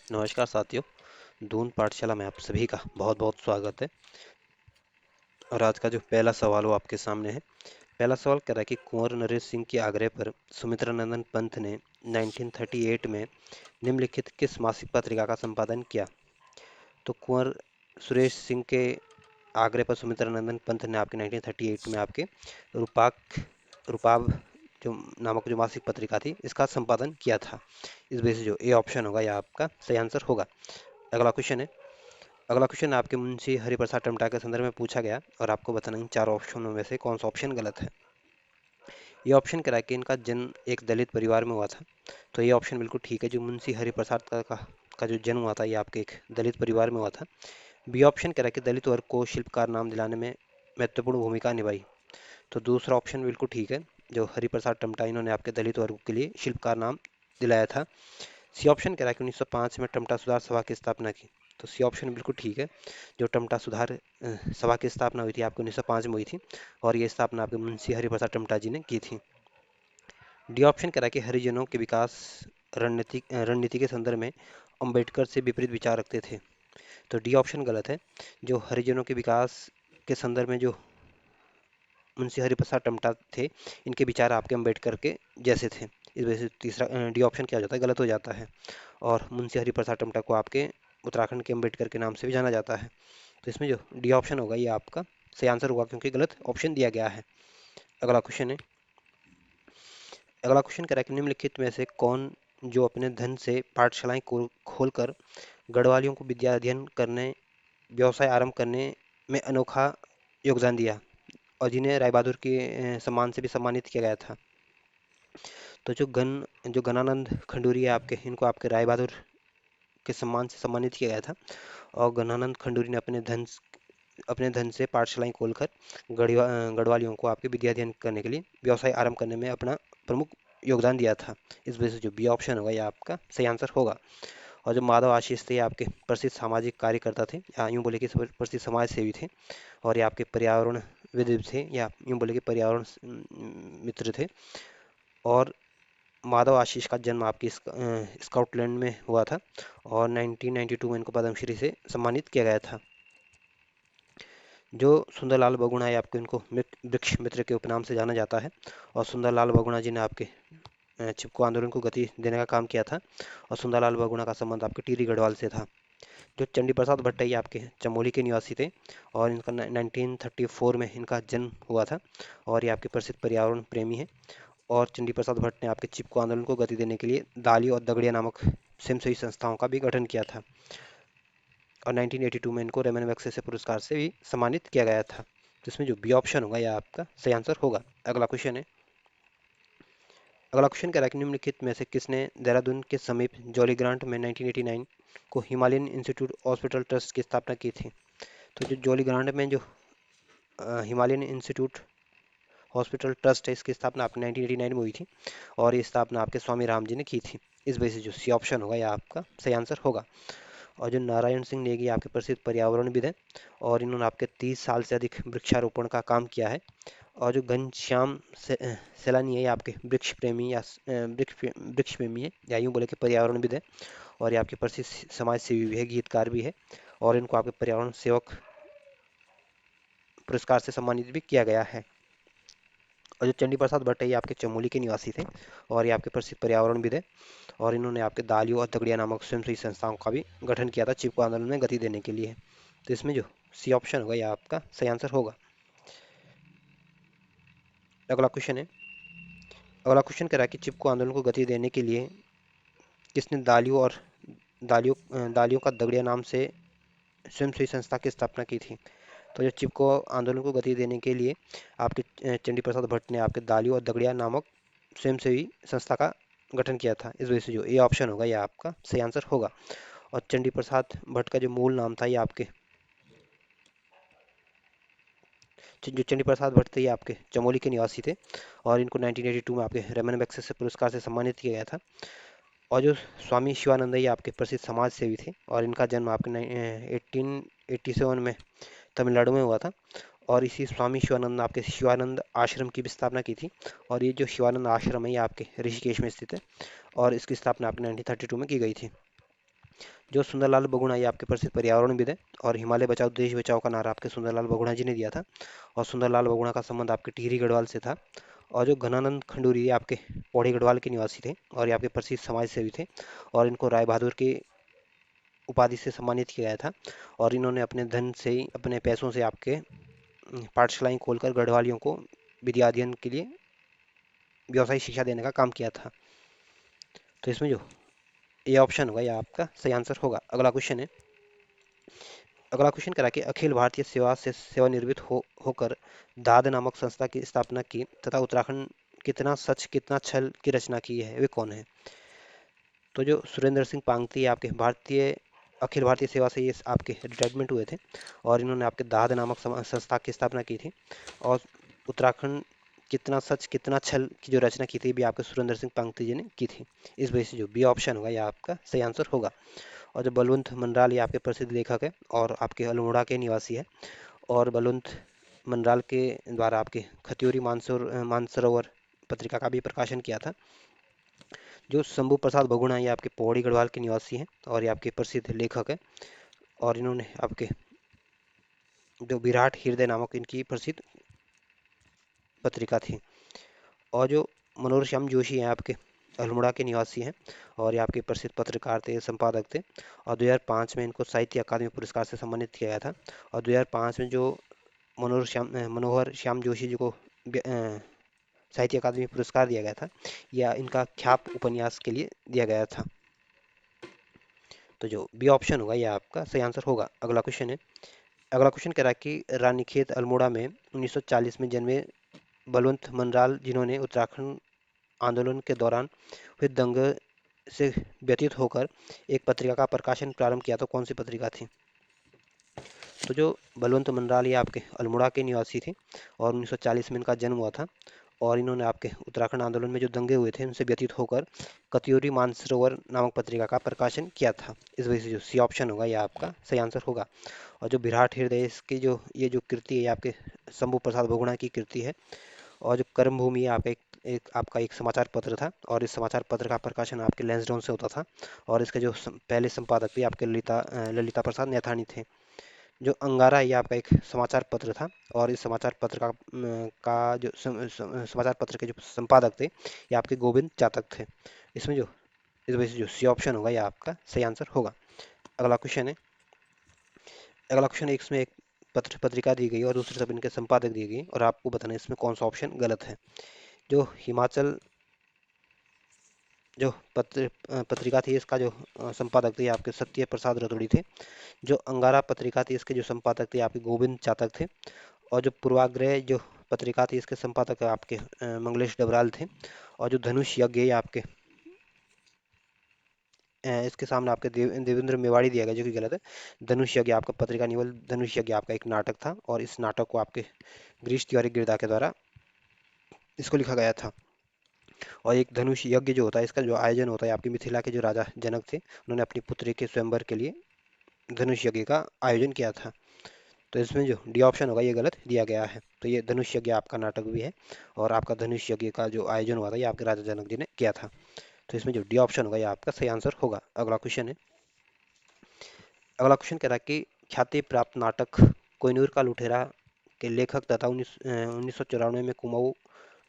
नमस्कार साथियों। दून पाठशाला में आप सभी का बहुत बहुत स्वागत है। और आज का जो पहला सवाल वो आपके सामने है। पहला सवाल कह रहा है कि कुंवर नरेश सिंह के आग्रह पर सुमित्रानंदन पंत ने 1938 में निम्नलिखित किस मासिक पत्रिका का संपादन किया? तो कुंवर सुरेश सिंह के आग्रह पर सुमित्रानंदन पंत ने आपके 1938 में आपके रूपाक रूपाब जो नामक जो मासिक पत्रिका थी इसका संपादन किया था। इस वजह से जो ए ऑप्शन होगा यह आपका सही आंसर होगा। अगला क्वेश्चन है। अगला क्वेश्चन आपके मुंशी हरिप्रसाद टमटा के संदर्भ में पूछा गया और आपको बताना है इन चार ऑप्शनों में से कौन सा ऑप्शन गलत है। ये ऑप्शन कह रहा है कि इनका जन्म एक दलित परिवार में हुआ था। तो ये ऑप्शन बिल्कुल ठीक है। जो मुंशी हरिप्रसाद का जो जन्म हुआ था ये आपके एक दलित परिवार में हुआ था। बी ऑप्शन कह रहा है कि दलित वर्ग को शिल्पकार नाम दिलाने में महत्वपूर्ण भूमिका निभाई। तो दूसरा ऑप्शन बिल्कुल ठीक है। जो हरिप्रसाद टमटा इन्होंने आपके दलित वर्ग के लिए शिल्पकार नाम दिलाया था। सी ऑप्शन कह रहा है कि 1905 में टमटा सुधार सभा की स्थापना की। तो सी ऑप्शन बिल्कुल ठीक है। जो टमटा सुधार सभा की स्थापना हुई थी आपको 1905 में हुई थी और ये स्थापना आपके मुंशी हरिप्रसाद टमटा जी ने की थी। डी ऑप्शन कह रहा है कि हरिजनों के विकास रणनीति के संदर्भ में अंबेडकर से विपरीत विचार रखते थे। तो डी ऑप्शन गलत है। जो हरिजनों के विकास के संदर्भ में जो मुंशी हरिप्रसाद टमटा थे इनके विचार आपके अंबेडकर के जैसे थे। इस वजह से तीसरा डी ऑप्शन क्या हो जाता है, गलत हो जाता है। और मुंशी हरिप्रसाद टमटा को आपके उत्तराखंड के अंबेडकर के नाम से भी जाना जाता है। तो इसमें जो डी ऑप्शन होगा ये आपका सही आंसर होगा क्योंकि गलत ऑप्शन दिया गया है। अगला क्वेश्चन है। अगला क्वेश्चन कह रहा है कि निम्नलिखित में से कौन जो अपने धन से पाठशालाएं खोलकर गढ़वालियों को विद्या अध्ययन करने व्यवसाय आरंभ करने में अनोखा योगदान दिया और जिन्हें राय बहादुर के सम्मान से भी सम्मानित किया गया था। तो जो गणानंद खंडूरी है आपके इनको आपके राय बहादुर के सम्मान से सम्मानित किया गया था। और गणानंद खंडूरी ने अपने धन से पाठशालाएं खोलकर गढ़वालियों को आपके विद्या अध्ययन करने के लिए व्यवसाय आरंभ करने में अपना प्रमुख योगदान दिया था। इस वजह से जो बी ऑप्शन होगा यह आपका सही आंसर होगा। और जो माधव आशीष थे ये आपके प्रसिद्ध सामाजिक कार्यकर्ता थे या यूं बोले कि प्रसिद्ध समाज सेवी थे। और ये आपके पर्यावरण विद थे या यूं बोले कि पर्यावरण मित्र थे। और माधव आशीष का जन्म आपकी स्कॉटलैंड में हुआ था और 1992 में इनको पद्मश्री से सम्मानित किया गया था। जो सुंदरलाल बहुगुणा है आपको इनको वृक्ष मित्र के उपनाम से जाना जाता है। और सुंदरलाल बहुगुणा जी ने आपके चिपको आंदोलन को गति देने का काम किया था। और सुंदरलाल बहुगुणा का संबंध आपके टिहरी गढ़वाल से था। जो चंडी प्रसाद भट्ट है ये आपके चमोली के निवासी थे और इनका 1934 में इनका जन्म हुआ था। और ये आपके प्रसिद्ध पर्यावरण प्रेमी है। और चंडी प्रसाद भट्ट ने आपके चिपको आंदोलन को गति देने के लिए दाली और दगड़िया नामक स्वयंसेवी संस्थाओं का भी गठन किया था। और 1982 में इनको रेमन मैग्सेसे पुरस्कार से भी सम्मानित किया गया था। तो इसमें जो बी ऑप्शन होगा यह आपका सही आंसर होगा। अगला क्वेश्चन है। अगला क्वेश्चन कह रहा है कि निम्नलिखित में से किसने देहरादून के समीप जॉली ग्रांट में 1989 को हिमालयन इंस्टीट्यूट हॉस्पिटल ट्रस्ट की स्थापना की थी। तो जो जॉली ग्रांट में जो हिमालयन इंस्टीट्यूट हॉस्पिटल ट्रस्ट है इसकी स्थापना आपने 1989 में हुई थी। और ये स्थापना आपके स्वामी राम जी ने की थी। इस वजह से जो सी ऑप्शन होगा यह आपका सही आंसर होगा। और जो नारायण सिंह नेगी आपके प्रसिद्ध पर्यावरणविद हैं और इन्होंने आपके 30 साल से अधिक वृक्षारोपण का काम किया है। और जो घनश्याम सैलानी है ये आपके वृक्ष प्रेमी या वृक्ष प्रेमी है या यूं बोले कि पर्यावरणविद है। और ये आपके प्रसिद्ध समाज सेवी भी है, गीतकार भी है। और इनको आपके पर्यावरण सेवक पुरस्कार से सम्मानित भी किया गया है। और जो चंडी प्रसाद भट्ट है ये आपके चमोली के निवासी थे और ये आपके प्रसिद्ध पर्यावरणविद है। और इन्होंने आपके दालियों और दगड़िया नामक स्वयंसेवी संस्थाओं का भी गठन किया था चिपको आंदोलन में गति देने के लिए। तो इसमें जो सी ऑप्शन होगा यह आपका सही आंसर होगा। अगला क्वेश्चन है। अगला क्वेश्चन कह रहा है कि चिपको आंदोलन को गति देने के लिए किसने दालियों का दगड़िया नाम से स्वयंसेवी संस्था की स्थापना की थी। तो जो चिपको आंदोलन को गति देने के लिए आपके चंडी प्रसाद भट्ट ने आपके दालियों और दगड़िया नामक स्वयंसेवी संस्था का गठन किया था। इस वजह से जो ए ऑप्शन होगा यह आपका सही आंसर होगा। और चंडी प्रसाद भट्ट का जो मूल नाम था ये आपके जो चंडी प्रसाद भट्ट थे ये आपके चमोली के निवासी थे। और इनको 1982 में आपके रमन मैग्सेसे पुरस्कार से सम्मानित किया गया था। और जो स्वामी शिवानंद ये आपके प्रसिद्ध समाज सेवी थे और इनका जन्म आपके 1887 में तमिलनाडु में हुआ था। और इसी स्वामी शिवानंद ने आपके शिवानंद आश्रम की भी स्थापना की थी। और ये जो शिवानंद आश्रम है ये आपके ऋषिकेश में स्थित है और इसकी स्थापना आपके 1932 में की गई थी। जो सुंदरलाल बहुगुणा ये आपके प्रसिद्ध पर्यावरणविद है और हिमालय बचाओ देश बचाओ का नारा आपके सुंदरलाल बहुगुणा जी ने दिया था। और सुंदरलाल बहुगुणा का संबंध आपके टिहरी गढ़वाल से था। और जो घनानंद खंडूरी ये आपके पौड़ी गढ़वाल के निवासी थे और ये आपके प्रसिद्ध समाज सेवी थे और इनको राय बहादुर की उपाधि से सम्मानित किया गया था। और इन्होंने अपने धन से ही अपने पैसों से आपके पाठशालाएं खोलकर गढ़वालियों को विद्या अध्ययन के लिए व्यवसायिक शिक्षा देने का काम किया था। तो इसमें जो ये ऑप्शन होगा यह आपका सही आंसर होगा। अगला क्वेश्चन करा कि अखिल भारतीय सेवा से सेवानिवृत्त होकर दाद नामक संस्था की स्थापना की तथा उत्तराखंड कितना सच कितना छल की रचना की है वे कौन है? तो जो सुरेंद्र सिंह पांगती आपके भारतीय अखिल भारतीय सेवा से ये आपके रिटायरमेंट हुए थे और इन्होंने आपके दाद नामक संस्था की स्थापना की थी। और उत्तराखंड कितना सच कितना छल की जो रचना की थी भी आपके सुरेंद्र सिंह पांगती जी ने की थी। इस वजह से जो बी ऑप्शन होगा यह आपका सही आंसर होगा। और जो बलवंत मनराल ये आपके प्रसिद्ध लेखक है और आपके अल्मोड़ा के निवासी है। और बलवंत मनराल के द्वारा आपके खत्यूरी मानसरोवर पत्रिका का भी प्रकाशन किया था। जो शंभू प्रसाद बहुगुणा ये आपके पौड़ी गढ़वाल के निवासी हैं और ये आपके प्रसिद्ध लेखक है। और इन्होंने आपके जो विराट हृदय नामक इनकी प्रसिद्ध पत्रिका थी। और जो मनोहर श्याम जोशी हैं आपके अल्मोड़ा के निवासी हैं और ये आपके प्रसिद्ध पत्रकार थे संपादक थे। और 2005 में इनको साहित्य अकादमी पुरस्कार से सम्मानित किया गया था। और 2005 में जो मनोहर श्याम जोशी जी को साहित्य अकादमी पुरस्कार दिया गया था या इनका ख्याप उपन्यास के लिए दिया गया था। तो जो बी ऑप्शन होगा यह आपका सही आंसर होगा। अगला क्वेश्चन कह रहा है कि रानीखेत अल्मोड़ा में 1940 में जन्मे बलवंत मनराल जिन्होंने उत्तराखंड आंदोलन के दौरान हुए दंगे से व्यतीत होकर एक पत्रिका का प्रकाशन प्रारंभ किया तो कौन सी पत्रिका थी? तो जो बलवंत मनराल ये आपके अल्मोड़ा के निवासी थे और 1940 में इनका जन्म हुआ था। और इन्होंने आपके उत्तराखंड आंदोलन में जो दंगे हुए थे उनसे व्यतीत होकर कत्यूरी मानसरोवर नामक पत्रिका का प्रकाशन किया था। इस वजह से जो सी ऑप्शन होगा यह आपका सही आंसर होगा। और जो विराट हृदय इसकी जो ये जो कृति है ये आपके शंभू प्रसाद बहुगुणा की कृति है। और जो कर्मभूमि है आपका आपका एक समाचार पत्र था और इस समाचार पत्र का प्रकाशन आपके लैंसडाउन से होता था। और इसके जो पहले संपादक भी आपके ललिता प्रसाद नैथानी थे। जो अंगारा ये आपका एक समाचार पत्र था और इस समाचार पत्र का जो समाचार पत्र के जो संपादक थे ये आपके गोविंद चातक थे। इसमें जो इस वजह से जो सी ऑप्शन होगा यह आपका सही आंसर होगा। अगला क्वेश्चन है अगला क्वेश्चन है इसमें एक पत्रिका दी गई और दूसरी तरफ इनके संपादक दिए गए और आपको बताना है इसमें कौन सा ऑप्शन गलत है। जो हिमाचल जो पत्रिका थी इसका जो संपादक थे आपके सत्य प्रसाद रतोड़ी थे। जो अंगारा पत्रिका थी इसके जो संपादक थे आपके गोविंद चातक थे। और जो पूर्वाग्रह जो पत्रिका थी इसके संपादक आपके मंगलेश डबराल थे। और जो धनुष यज्ञ ये आपके इसके सामने आपके देवेंद्र मेवाड़ी दिया गया जो कि गलत है। धनुष यज्ञ आपका पत्रिका निवल धनुष यज्ञ आपका एक नाटक था और इस नाटक को आपके गिरीश तिवारी गिरदा के द्वारा इसको लिखा गया था। और एक धनुष यज्ञ जो होता है इसका जो आयोजन होता है आपके मिथिला के जो राजा जनक थे उन्होंने अपनी पुत्री के स्वयंवर के लिए धनुष यज्ञ का आयोजन किया था। तो इसमें जो डी ऑप्शन होगा ये गलत दिया गया है। तो ये धनुष यज्ञ आपका नाटक भी है और आपका धनुष यज्ञ का जो आयोजन हुआ था ये आपके राजा जनक जी ने किया था। तो इसमें जो डी ऑप्शन होगा ये आपका सही आंसर होगा। अगला क्वेश्चन कह रहा है कि ख्याति प्राप्त नाटक कोहिनूर का लुटेरा के लेखक तथा 1994 में कुमाऊं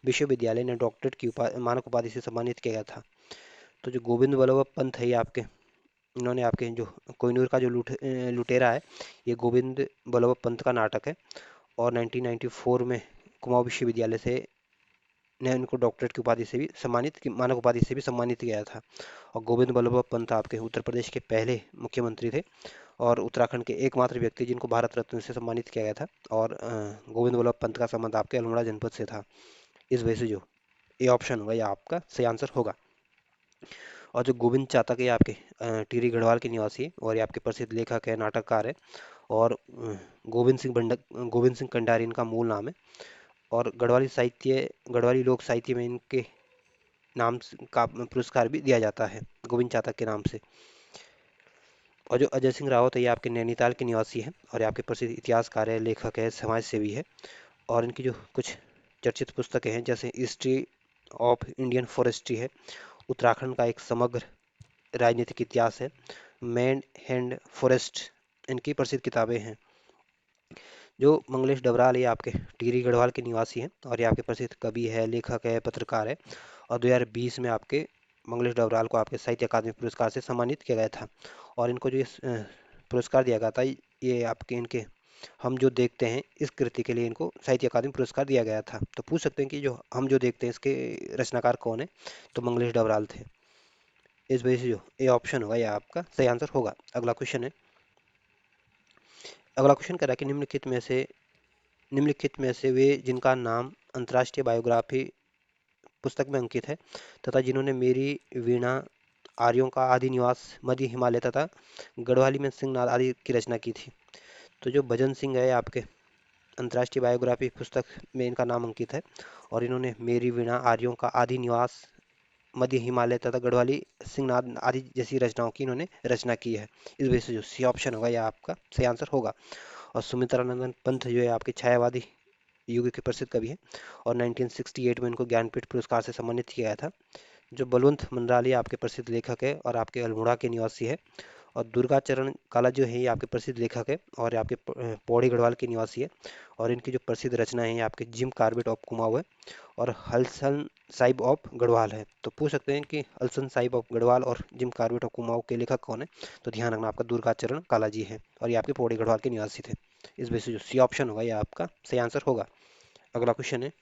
विश्वविद्यालय ने डॉक्टरेट की मानक उपाधि से सम्मानित किया गया था। तो जो गोविंद वल्लभ पंत है ये आपके इन्होंने आपके जो कोहिनूर का जो लुटेरा है ये गोविंद वल्लभ पंत का नाटक है। और 1994 में कुमाऊं विश्वविद्यालय से ने उनको डॉक्टरेट की उपाधि से भी मानक उपाधि से भी सम्मानित किया था। और गोविंद वल्लभ पंत आपके उत्तर प्रदेश के पहले मुख्यमंत्री थे और उत्तराखंड के एकमात्र व्यक्ति जिनको भारत रत्न से सम्मानित किया गया था। और गोविंद वल्लभ पंत का संबंध आपके अल्मोड़ा जनपद से था। इस वजह से जो ए ऑप्शन होगा यह आपका सही आंसर होगा। और जो गोविंद चातक है आपके टिहरी गढ़वाल के निवासी है और ये आपके प्रसिद्ध लेखक है नाटककार है। और गोविंद सिंह कंडारी इनका मूल नाम है। और गढ़वाली लोक साहित्य में इनके का पुरस्कार भी दिया जाता है गोविंद चातक के नाम से। और जो अजय सिंह रावत है ये आपके नैनीताल के निवासी है और ये आपके प्रसिद्ध इतिहासकार है लेखक है समाज सेवी है। और इनकी जो कुछ चर्चित पुस्तकें हैं जैसे हिस्ट्री ऑफ इंडियन फॉरेस्ट्री है, उत्तराखंड का एक समग्र राजनीतिक इतिहास है, मैन हैंड फॉरेस्ट इनकी प्रसिद्ध किताबें हैं। जो मंगलेश डबराल ये आपके टिहरी गढ़वाल के निवासी हैं और ये आपके प्रसिद्ध कवि है, लेखक है, पत्रकार है। और 2020 में आपके मंगलेश डबराल को आपके साहित्य अकादमी पुरस्कार से सम्मानित किया गया था। और इनको जो पुरस्कार दिया गया था, ये आपके इनके हम जो देखते हैं इस कृति के लिए इनको साहित्य अकादमी पुरस्कार दिया गया था। तो पूछ सकते हैं कि जो हम जो देखते हैं इसके रचनाकार कौन है, तो मंगलेश डबराल थे। इस वजह से जो ये ऑप्शन होगा यह आपका सही आंसर होगा। अगला क्वेश्चन है। अगला क्वेश्चन कह रहा है कि निम्नलिखित में से वे जिनका नाम अंतर्राष्ट्रीय बायोग्राफी पुस्तक में अंकित है तथा जिन्होंने मेरी वीणा, आर्यों का आदि निवास, मध्य हिमालय तथा गढ़वाली में सिंहनाद आदि की रचना की थी। तो जो भजन सिंह है आपके अंतर्राष्ट्रीय बायोग्राफी पुस्तक में इनका नाम अंकित है और इन्होंने मेरी वीणा, आर्यों का आदि निवास, मध्य हिमालय तथा गढ़वाली सिंहनाद आदि जैसी रचनाओं की इन्होंने रचना की है। इस वजह से जो सी ऑप्शन होगा यह आपका सही आंसर होगा। और सुमित्रानंदन पंत जो है आपके छायावादी युग के प्रसिद्ध कवि हैं और 1968 में इनको ज्ञानपीठ पुरस्कार से सम्मानित किया गया था। जो बलवंत मनराली आपके प्रसिद्ध लेखक है और आपके अल्मोड़ा के निवासी है। और दुर्गाचरण काला जो है ये आपके प्रसिद्ध लेखक है और ये आपके पौड़ी गढ़वाल के निवासी है। और इनकी जो प्रसिद्ध रचना है ये आपके जिम कार्बेट ऑफ कुमाऊँ है और हलसन साहिब ऑफ गढ़वाल है। तो पूछ सकते हैं कि हलसन साहिब ऑफ गढ़वाल और जिम कार्बेट ऑफ कुमाऊँ के लेखक कौन है, तो ध्यान रखना आपका दुर्गाचरण काला जी है और ये आपके पौड़ी गढ़वाल के निवासी थे। इस वजह से जो सी ऑप्शन होगा ये आपका सही आंसर होगा। अगला क्वेश्चन है।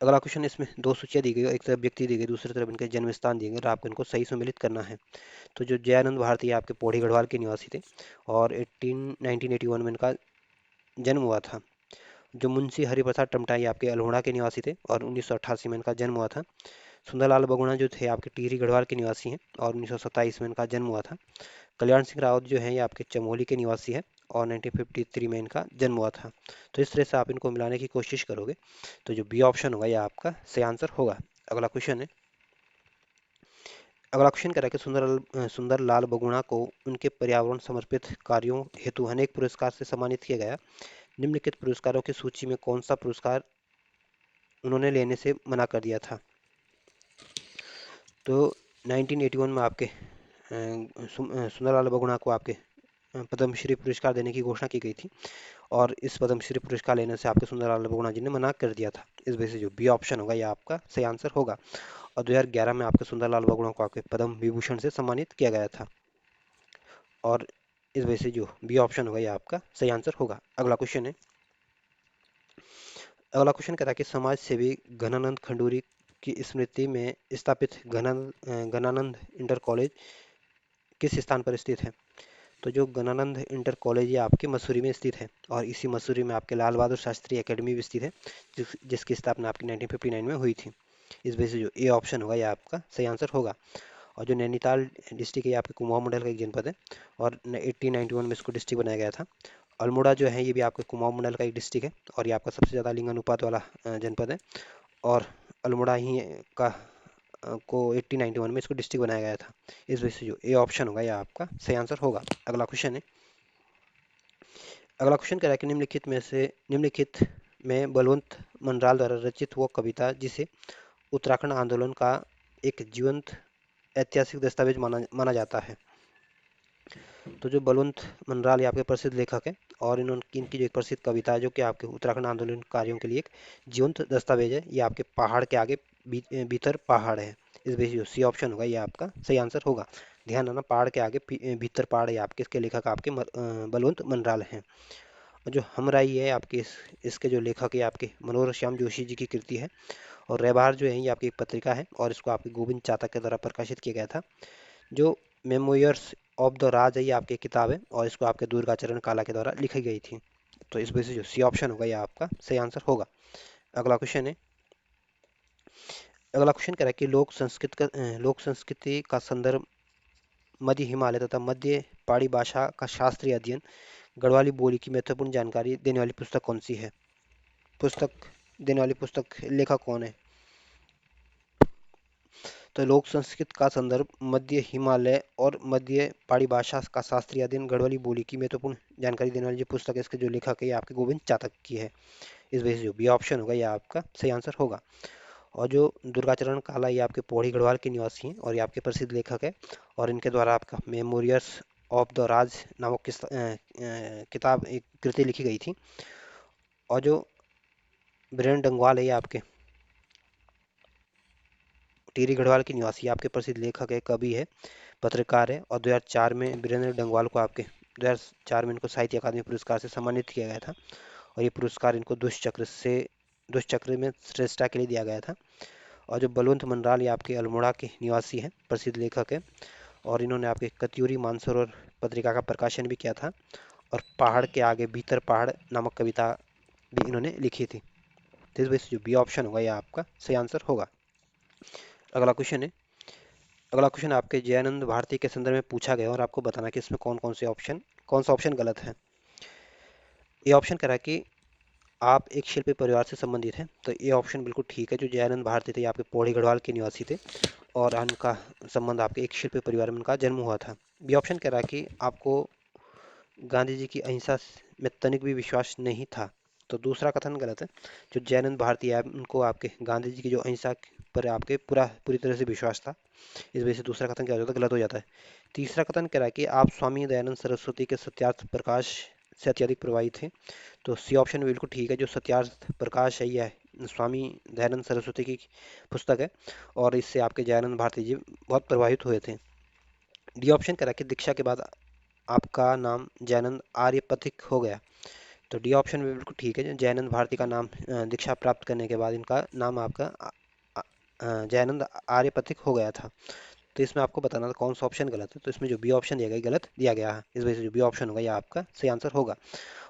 अगला क्वेश्चन इसमें दो सूचियाँ दी गई, एक तरफ व्यक्ति दी गई, दूसरी तरफ इनके जन्म स्थान दिए गए और आपको इनको सही सम्मिलित करना है। तो जो जयानंद भारती आपके पौड़ी गढ़वाल के निवासी थे और 1981 में इनका जन्म हुआ था। जो मुंशी हरिप्रसाद टमटाई आपके अल्मोड़ा के निवासी थे और 1988 में इनका जन्म हुआ था। सुंदरलाल बहुगुणा जो थे आपके टिहरी गढ़वाल के निवासी हैं और 1927 में इनका जन्म हुआ था। कल्याण सिंह रावत जो हैं ये आपके चमोली के निवासी हैं और 1953 में इनका जन्म हुआ था। तो इस तरह से आप इनको मिलाने की कोशिश करोगे तो जो बी ऑप्शन होगा ये आपका सही आंसर होगा। अगला क्वेश्चन है। अगला क्वेश्चन कह रहा है कि सुंदर लाल बगुणा को उनके पर्यावरण समर्पित कार्यों हेतु अनेक पुरस्कार से सम्मानित किया गया। निम्नलिखित पुरस्कारों की सूची में कौन सा पुरस्कार उन्होंने लेने से मना कर दिया था। तो 1981 में आपके सुंदरलाल बगुणा को आपके पद्मश्री पुरस्कार देने की घोषणा की गई थी और इस पद्मश्री पुरस्कार लेने से आपके सुंदरलाल बगुणा जी ने मना कर दिया था। इस वजह से जो बी ऑप्शन होगा यह आपका सही आंसर होगा। और 2011 में आपके सुंदरलाल बगुणा को आपके पद्म विभूषण से सम्मानित किया गया था और इस वजह से जो बी ऑप्शन होगा यह आपका सही आंसर होगा। अगला क्वेश्चन है। अगला क्वेश्चन कहता है कि समाज सेवी घनानंद खंडूरी की स्मृति में स्थापित घनानंद इंटर कॉलेज किस स्थान पर स्थित है। तो जो गणानंद इंटर कॉलेज ये आपके मसूरी में स्थित है और इसी मसूरी में आपके लाल बहादुर शास्त्री एकेडमी भी स्थित है जिसकी स्थापना आपकी 1959 में हुई थी। इस वजह से जो ए ऑप्शन होगा यह आपका सही आंसर होगा। और जो नैनीताल डिस्ट्रिक्ट है ये आपके कुमाऊं मंडल का एक जनपद है और 1891 में इसको डिस्ट्रिक्ट बनाया गया था। अल्मोड़ा जो है ये भी आपके कुमाऊं मंडल का एक डिस्ट्रिक्ट है और ये आपका सबसे ज़्यादा लिंग अनुपात वाला जनपद है। और अल्मोड़ा ही का को 1891 में इसको डिस्ट्रिक्ट बनाया गया था। इस वजह से जो ए ऑप्शन होगा यह आपका सही आंसर होगा। अगला क्वेश्चन है। अगला क्वेश्चन कह रहा है कि निम्नलिखित में बलवंत मनराल द्वारा रचित वो कविता जिसे उत्तराखंड आंदोलन का एक जीवंत ऐतिहासिक दस्तावेज माना जाता है। तो जो बलवंत मनराल ये आपके प्रसिद्ध लेखक हैं और इनकी जो एक प्रसिद्ध कविता है जो कि आपके उत्तराखंड आंदोलन कार्यों के लिए एक जीवंत दस्तावेज है, ये आपके पहाड़ के आगे भीतर पहाड़ है। इस वजह से जो सी ऑप्शन होगा ये आपका सही आंसर होगा। ध्यान रखना पहाड़ के आगे भीतर पहाड़ है आपके, इसके लेखक आपके बलवंत मनराल हैं। और जो हमराई है आपके इसके जो लेखक है आपके मनोहर श्याम जोशी जी की कृति है। और रेबार जो है ये आपकी एक पत्रिका है और इसको आपके गोविंद चातक के द्वारा प्रकाशित किया गया था। जो मेमोयर्स ऑफ द राज है ये आपकी किताब है और इसको आपके दुर्गाचरण काला के द्वारा लिखी गई थी। तो इस वजह से जो सी ऑप्शन होगा ये आपका सही आंसर होगा। अगला क्वेश्चन है। अगला क्वेश्चन कह रहा है कि लोक संस्कृति का संदर्भ मध्य हिमालय तथा मध्य पहाड़ी भाषा का शास्त्रीय अध्ययन, गढ़वाली बोली की महत्वपूर्ण जानकारी देने वाली पुस्तक कौन सी है। पुस्तक देने वाली पुस्तक लेखक कौन है। तो लोक संस्कृत का संदर्भ मध्य हिमालय और मध्य पहाड़ी भाषा का शास्त्रीय अध्ययन, गढ़वाली बोली की महत्वपूर्ण जानकारी देने वाली जो पुस्तक है इसके जो लेखक है ये आपके गोविंद चातक की है। इस वजह से जो बी ऑप्शन होगा ये आपका सही आंसर होगा। और जो दुर्गाचरण काला ये आपके पौड़ी गढ़वाल के निवासी हैं और ये आपके प्रसिद्ध लेखक है। और इनके द्वारा आपका मेमोरियल्स ऑफ द राज नामक किताब एक कृति लिखी गई थी। और जो बीरेन डंगवाल है ये आपके टिहरी गढ़वाल के निवासी आपके प्रसिद्ध लेखक है, कवि है, पत्रकार है। और 2004 में बीरेंद्र डंगवाल को आपके 2004 में इनको साहित्य अकादमी पुरस्कार से सम्मानित किया गया था। और ये पुरस्कार इनको दुष्चक्र में श्रेष्ठता के लिए दिया गया था। और जो बलवंत मनराल ये आपके अल्मोड़ा के निवासी हैं, प्रसिद्ध लेखक है। और इन्होंने आपके कत्यूरी मानसरोवर पत्रिका का प्रकाशन भी किया था। और पहाड़ के आगे भीतर पहाड़ नामक कविता भी इन्होंने लिखी थी। तो इस वजह से जो बी ऑप्शन होगा यह आपका सही आंसर होगा। अगला क्वेश्चन है, अगला क्वेश्चन आपके जयानंद भारती के संदर्भ में पूछा गया और आपको बताना कि इसमें कौन सा ऑप्शन गलत है। ये ऑप्शन कह रहा है कि आप एक शिल्पी परिवार से संबंधित हैं, तो ये ऑप्शन बिल्कुल ठीक है। जो जयानंद भारती थे ये आपके पौड़ी गढ़वाल के निवासी थे और उनका संबंध आपके एक शिल्पी परिवार में उनका जन्म हुआ था। बी ऑप्शन कह रहा है कि आपको गांधी जी की अहिंसा में तनिक भी विश्वास नहीं था, तो दूसरा कथन गलत है। जो जयानंद भारती है उनको आपके गांधी जी की जो अहिंसा पर आपके पूरी तरह से विश्वास था। इस वजह से दूसरा कथन क्या हो जाता है, गलत हो जाता है। तीसरा कथन कह रहा है कि आप स्वामी दयानंद सरस्वती के सत्यार्थ प्रकाश से अत्यधिक प्रभावित थे, तो सी ऑप्शन बिल्कुल ठीक है। जो सत्यार्थ प्रकाश है यह स्वामी दयानंद सरस्वती की पुस्तक है और इससे आपके जयानंद भारती जी बहुत प्रभावित हुए थे। डी ऑप्शन कह रहा है कि दीक्षा के बाद आपका नाम जयानंद आर्यपथिक हो गया, तो डी ऑप्शन भी बिल्कुल ठीक है। जयानंद भारती का नाम दीक्षा प्राप्त करने के बाद इनका नाम आपका जयानंद आर्यपथिक हो गया था। तो इसमें आपको बताना था कौन सा ऑप्शन गलत है, तो इसमें जो बी ऑप्शन दिया गया गलत दिया गया है। इस वजह से जो बी ऑप्शन होगा यह आपका सही आंसर होगा।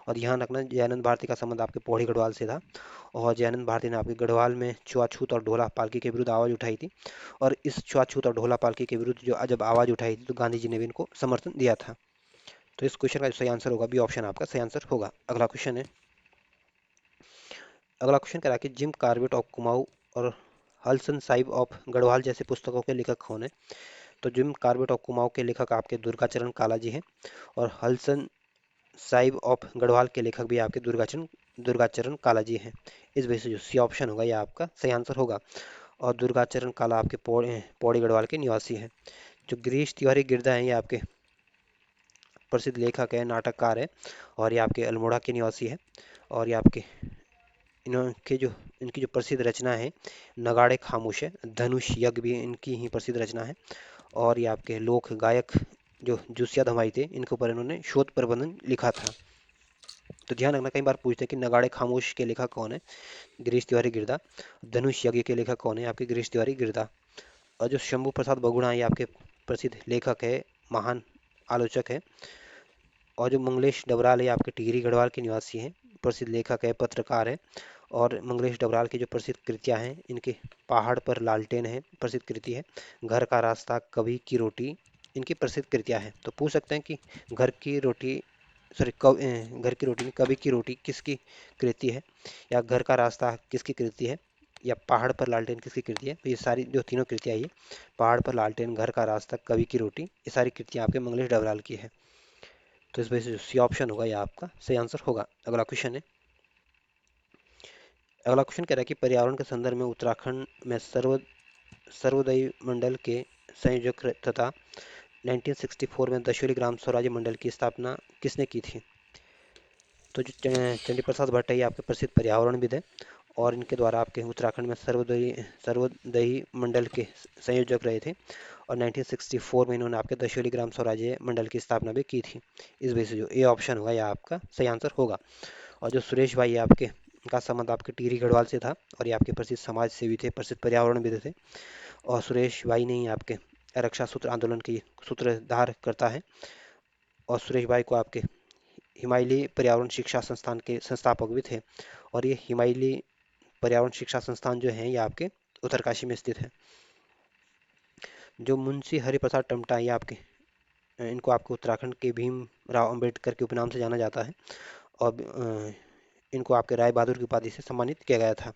और ध्यान रखना जयानंद भारती का संबंध आपके पौड़ी गढ़वाल से था और जयानंद भारती ने आपके गढ़वाल में छुआछूत और ढोला पालकी के विरुद्ध आवाज उठाई थी। और इस छुआछूत और ढोला पालकी के विरुद्ध जो जब आवाज उठाई थी तो गांधी जी ने भी इनको समर्थन दिया था। तो इस क्वेश्चन का जो सही आंसर होगा बी ऑप्शन आपका सही आंसर होगा। अगला क्वेश्चन है, अगला क्वेश्चन कह रहा है कि जिम कार्बेट ऑफ कुमाऊं और हलसन साहिब ऑफ गढ़वाल जैसे पुस्तकों के लेखक कौन है। तो जिम कार्बेट ऑफ कुमाऊं के लेखक आपके दुर्गाचरण काला जी हैं और हलसन साहिब ऑफ गढ़वाल के लेखक भी आपके दुर्गाचरण काला जी हैं। इस वजह से जो सी ऑप्शन होगा यह आपका सही आंसर होगा। और दुर्गाचरण काला आपके पौड़ी गढ़वाल के निवासी हैं। जो गिरीश तिवारी गिरधा हैं ये आपके प्रसिद्ध लेखक है, नाटककार है और ये आपके अल्मोड़ा के निवासी है। और ये आपके इनके जो इनकी जो प्रसिद्ध रचना है नगाड़े खामोश है, धनुष यज्ञ भी इनकी ही प्रसिद्ध रचना है। और ये आपके लोक गायक जो जुसिया धमाई थे इनके ऊपर इन्होंने शोध प्रबंधन लिखा था। तो ध्यान रखना कई बार पूछते हैं कि नगाड़े खामोश के लेखक कौन है, गिरीश तिवारी गिरधा। धनुष यज्ञ के लेखक कौन है, आपके गिरीश तिवारी गिरधा। और जो शंभू प्रसाद बगुड़ा ये आपके प्रसिद्ध लेखक है, महान आलोचक है। और जो मंगलेश डबराल है आपके टिहरी गढ़वाल के निवासी हैं, प्रसिद्ध लेखक है, पत्रकार है। और मंगलेश डबराल की जो प्रसिद्ध कृतियां हैं इनके पहाड़ पर लालटेन है प्रसिद्ध कृति है, घर का रास्ता, कभी की रोटी इनकी प्रसिद्ध कृतियां हैं। तो पूछ सकते हैं कि घर की रोटी घर की रोटी नहीं, कभी की रोटी किसकी कृति है, या घर का रास्ता किसकी कृति है, या पहाड़ पर लालटेन किसकी कृति है। तो ये सारी जो तीनों कृतियां ये पहाड़ पर लालटेन, घर का रास्ता, कवि की रोटी, ये सारी कृतियां आपके मंगलेश डबराल की है। तो इस वजह से जो सी ऑप्शन होगा यह आपका सही आंसर होगा। अगला क्वेश्चन है, अगला क्वेश्चन कह रहा है कि पर्यावरण के संदर्भ में उत्तराखंड में सर्वोदय मंडल के संयोजक तथा 1964 में दशोली ग्राम स्वराज्य मंडल की स्थापना किसने की थी। तो जो चंडी प्रसाद भट्ट है ये आपके प्रसिद्ध पर्यावरणविद है और इनके द्वारा आपके उत्तराखंड में सर्वोदयी मंडल के संयोजक रहे थे। और 1964 में इन्होंने आपके दशोली ग्राम स्वराज्य मंडल की स्थापना भी की थी। इस वजह से जो ए ऑप्शन होगा यह आपका सही आंसर होगा। और जो सुरेश भाई है आपके का संबंध आपके टिहरी गढ़वाल से था और ये आपके प्रसिद्ध समाज सेवी थे, प्रसिद्ध पर्यावरणविद थे। और सुरेश भाई ने ही आपके रक्षा सूत्र आंदोलन की सूत्रधार करता है। और सुरेश भाई को आपके हिमालयी पर्यावरण शिक्षा संस्थान के संस्थापक भी थे। और ये हिमालयी पर्यावरण शिक्षा संस्थान जो है ये आपके उत्तरकाशी में स्थित है। जो मुंशी हरिप्रसाद टमटा ये आपके इनको आपको उत्तराखंड के भीम राव अम्बेडकर के उपनाम से जाना जाता है। और इनको आपके राय बहादुर की उपाधि से सम्मानित किया गया था।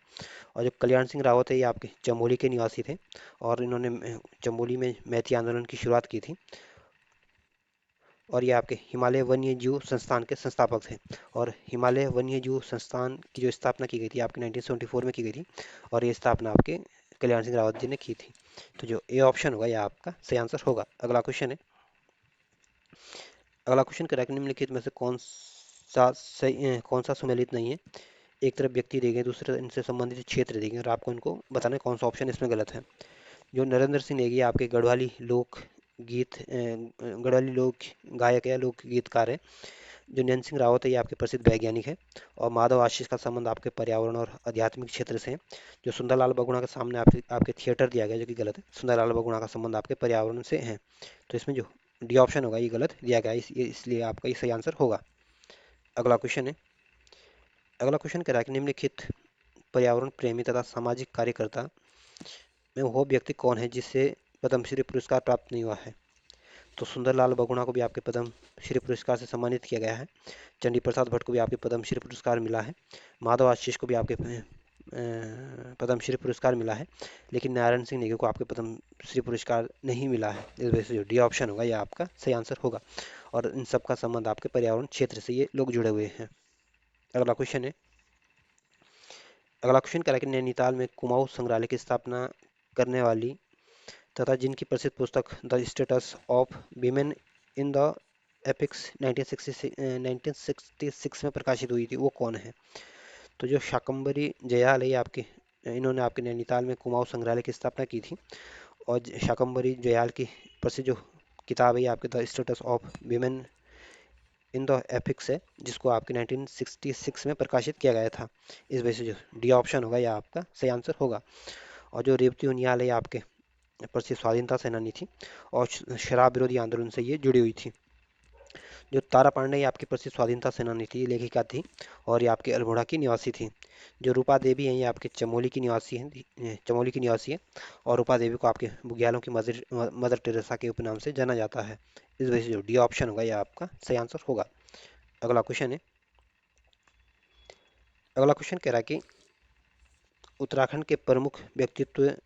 और जो कल्याण सिंह रावत है ये आपके चमोली के निवासी थे और इन्होंने चमोली में मैती आंदोलन की शुरुआत की थी। और ये आपके हिमालय वन्य जीव संस्थान के संस्थापक थे। और हिमालय वन्य जीव संस्थान की जो स्थापना की गई थी आपके 1974 में की गई थी और ये स्थापना आपके कल्याण सिंह रावत जी ने की थी। तो जो ए ऑप्शन होगा यह आपका सही आंसर होगा। अगला क्वेश्चन है। अगला क्वेश्चन करेक्ट निम्नलिखित में से कौन सा सुमेलित नहीं है। एक तरफ व्यक्ति दिए गए, दूसरे इनसे संबंधित क्षेत्र दिए गए और आपको इनको बताना है कौन सा ऑप्शन इसमें गलत है। जो नरेंद्र सिंह नेगी आपके गढ़वाली लोक गायक या लोक गीतकार है। जो नैन सिंह रावत है ये आपके प्रसिद्ध वैज्ञानिक है। और माधव आशीष का संबंध आपके पर्यावरण और आध्यात्मिक क्षेत्र से है। जो सुंदरलाल बहुगुणा के सामने आपके थिएटर दिया गया जो कि गलत है। सुंदरलाल बहुगुणा का संबंध आपके पर्यावरण से है। तो इसमें जो डी ऑप्शन होगा ये गलत दिया गया है, इसलिए आपका ये सही आंसर होगा। अगला क्वेश्चन है। अगला क्वेश्चन कह रहा है कि निम्नलिखित पर्यावरण प्रेमी तथा सामाजिक कार्यकर्ता में वो व्यक्ति कौन है जिससे पद्मश्री पुरस्कार प्राप्त नहीं हुआ है। तो सुंदरलाल बहुगुणा को भी आपके पद्मश्री पुरस्कार से सम्मानित किया गया है। चंडी प्रसाद भट्ट को भी आपके पद्मश्री पुरस्कार मिला है। माधव आशीष को भी आपके पद्मश्री पुरस्कार मिला है। लेकिन नारायण सिंह नेगी को आपके पद्मश्री पुरस्कार नहीं मिला है। इस वजह से जो डी ऑप्शन होगा यह आपका सही आंसर होगा। और इन सबका संबंध आपके पर्यावरण क्षेत्र से ये लोग जुड़े हुए हैं। अगला क्वेश्चन है। अगला क्वेश्चन कह रहा है कि नैनीताल में कुमाऊं संग्रहालय की स्थापना करने वाली तथा जिनकी प्रसिद्ध पुस्तक the status of women in the epics 1966 में प्रकाशित हुई थी वो कौन है। तो जो शाकंभरी जयाल है आपके इन्होंने आपके नैनीताल में कुमाऊं संग्रहालय की स्थापना की थी। और शाकंभरी जयाल की प्रसिद्ध जो किताब है आपके the status of women in the epics है जिसको आपके 1966 में प्रकाशित किया गया था। इस वजह से जो डी ऑप्शन होगा यह आपका सही आंसर होगा। और जो रेवती उनियाल है आपके प्रसिद्ध स्वाधीनता सेनानी थी और शराब विरोधी आंदोलन से ये जुड़ी हुई थी। जो तारा पांडे ये आपकी प्रसिद्ध स्वाधीनता सेनानी थी, लेखिका थी और ये आपके अल्मोड़ा की निवासी थी। जो रूपा देवी हैं ये आपके चमोली की निवासी है। और रूपा देवी को आपके बुग्यालों की मदर टेरेसा के उपनाम से जाना जाता है। इस वजह से जो डी ऑप्शन होगा यह आपका सही आंसर होगा। अगला क्वेश्चन है। अगला क्वेश्चन कह रहा है कि उत्तराखंड के प्रमुख व्यक्तित्व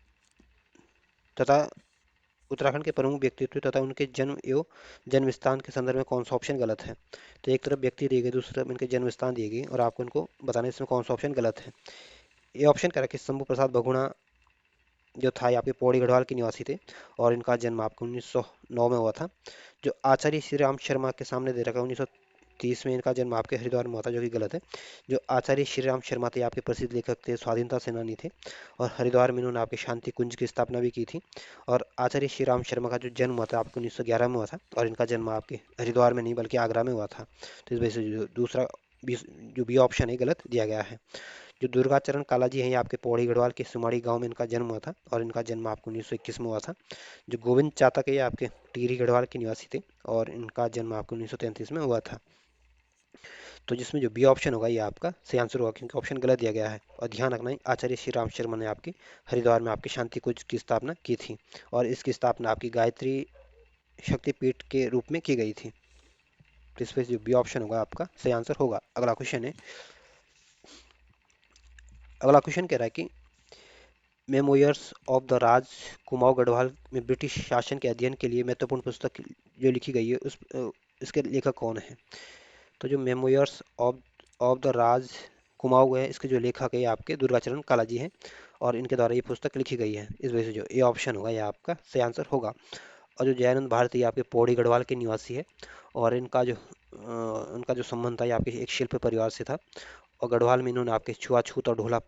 तथा उत्तराखंड के प्रमुख व्यक्तित्व तथा उनके जन्म एवं जन्म स्थान के संदर्भ में कौन सा ऑप्शन गलत है। तो एक तरफ व्यक्ति दिए गए, दूसरी तरफ इनके जन्म स्थान दिए गए और आपको इनको बताना है इसमें कौन सा ऑप्शन गलत है। ये ऑप्शन कह रहा है कि शंभू प्रसाद बहुगुणा जो था ये आपके पौड़ी गढ़वाल के निवासी थे और इनका जन्म आपको 1909 में हुआ था। जो आचार्य श्री राम शर्मा के सामने दे रखा है 1930 में इनका जन्म आपके हरिद्वार में हुआ था जो कि गलत है। जो आचार्य श्री राम शर्मा थे आपके प्रसिद्ध लेखक थे, स्वाधीनता सेनानी थे और हरिद्वार में इन्होंने आपके शांति कुंज की स्थापना भी की थी। और आचार्य श्री राम शर्मा का जो जन्म हुआ था आपको 1911 में हुआ था और इनका जन्म आपके हरिद्वार में नहीं बल्कि आगरा में हुआ था। तो इस वजह से जो दूसरा जो बी ऑप्शन है गलत दिया गया है। जो दुर्गाचरण कालाजी हैं ये आपके पौड़ी गढ़वाल के सुमाड़ी गांव में इनका जन्म हुआ था और इनका जन्म आपको 1921 में हुआ था। जो गोविंद चातक है ये आपके टिहरी गढ़वाल के निवासी थे और इनका जन्म आपको 1933 में हुआ था। तो जिसमें जो बी ऑप्शन होगा ये आपका सही आंसर होगा क्योंकि ऑप्शन गलत दिया गया है। और ध्यान रखना है आचार्य श्री राम शर्मा ने आपकी हरिद्वार में आपकी शांति कुंज की स्थापना की थी और इसकी स्थापना आपकी गायत्री शक्तिपीठ के रूप में की गई थी। तो इस पर जो बी ऑप्शन होगा आपका सही आंसर होगा। अगला क्वेश्चन है। अगला क्वेश्चन कह रहा है कि मेमोयर्स ऑफ द राज कुमाऊं गढ़वाल में ब्रिटिश शासन के अध्ययन के लिए महत्वपूर्ण पुस्तक जो लिखी गई है इसके लेखक कौन है। तो जो मेमोयर्स ऑफ द राज कुमाऊं है इसके जो लेखक है आपके दुर्गाचरण कालाजी हैं और इनके द्वारा ये पुस्तक लिखी गई है। इस वजह से जो ए ऑप्शन होगा यह आपका सही आंसर होगा। और जो जयानंद भारती आपके पौड़ी गढ़वाल के निवासी है और उनका जो संबंध था ये आपके एक शिल्प परिवार से था। और गढ़वाल में इन्होंने आपके छुआछूत और ढोला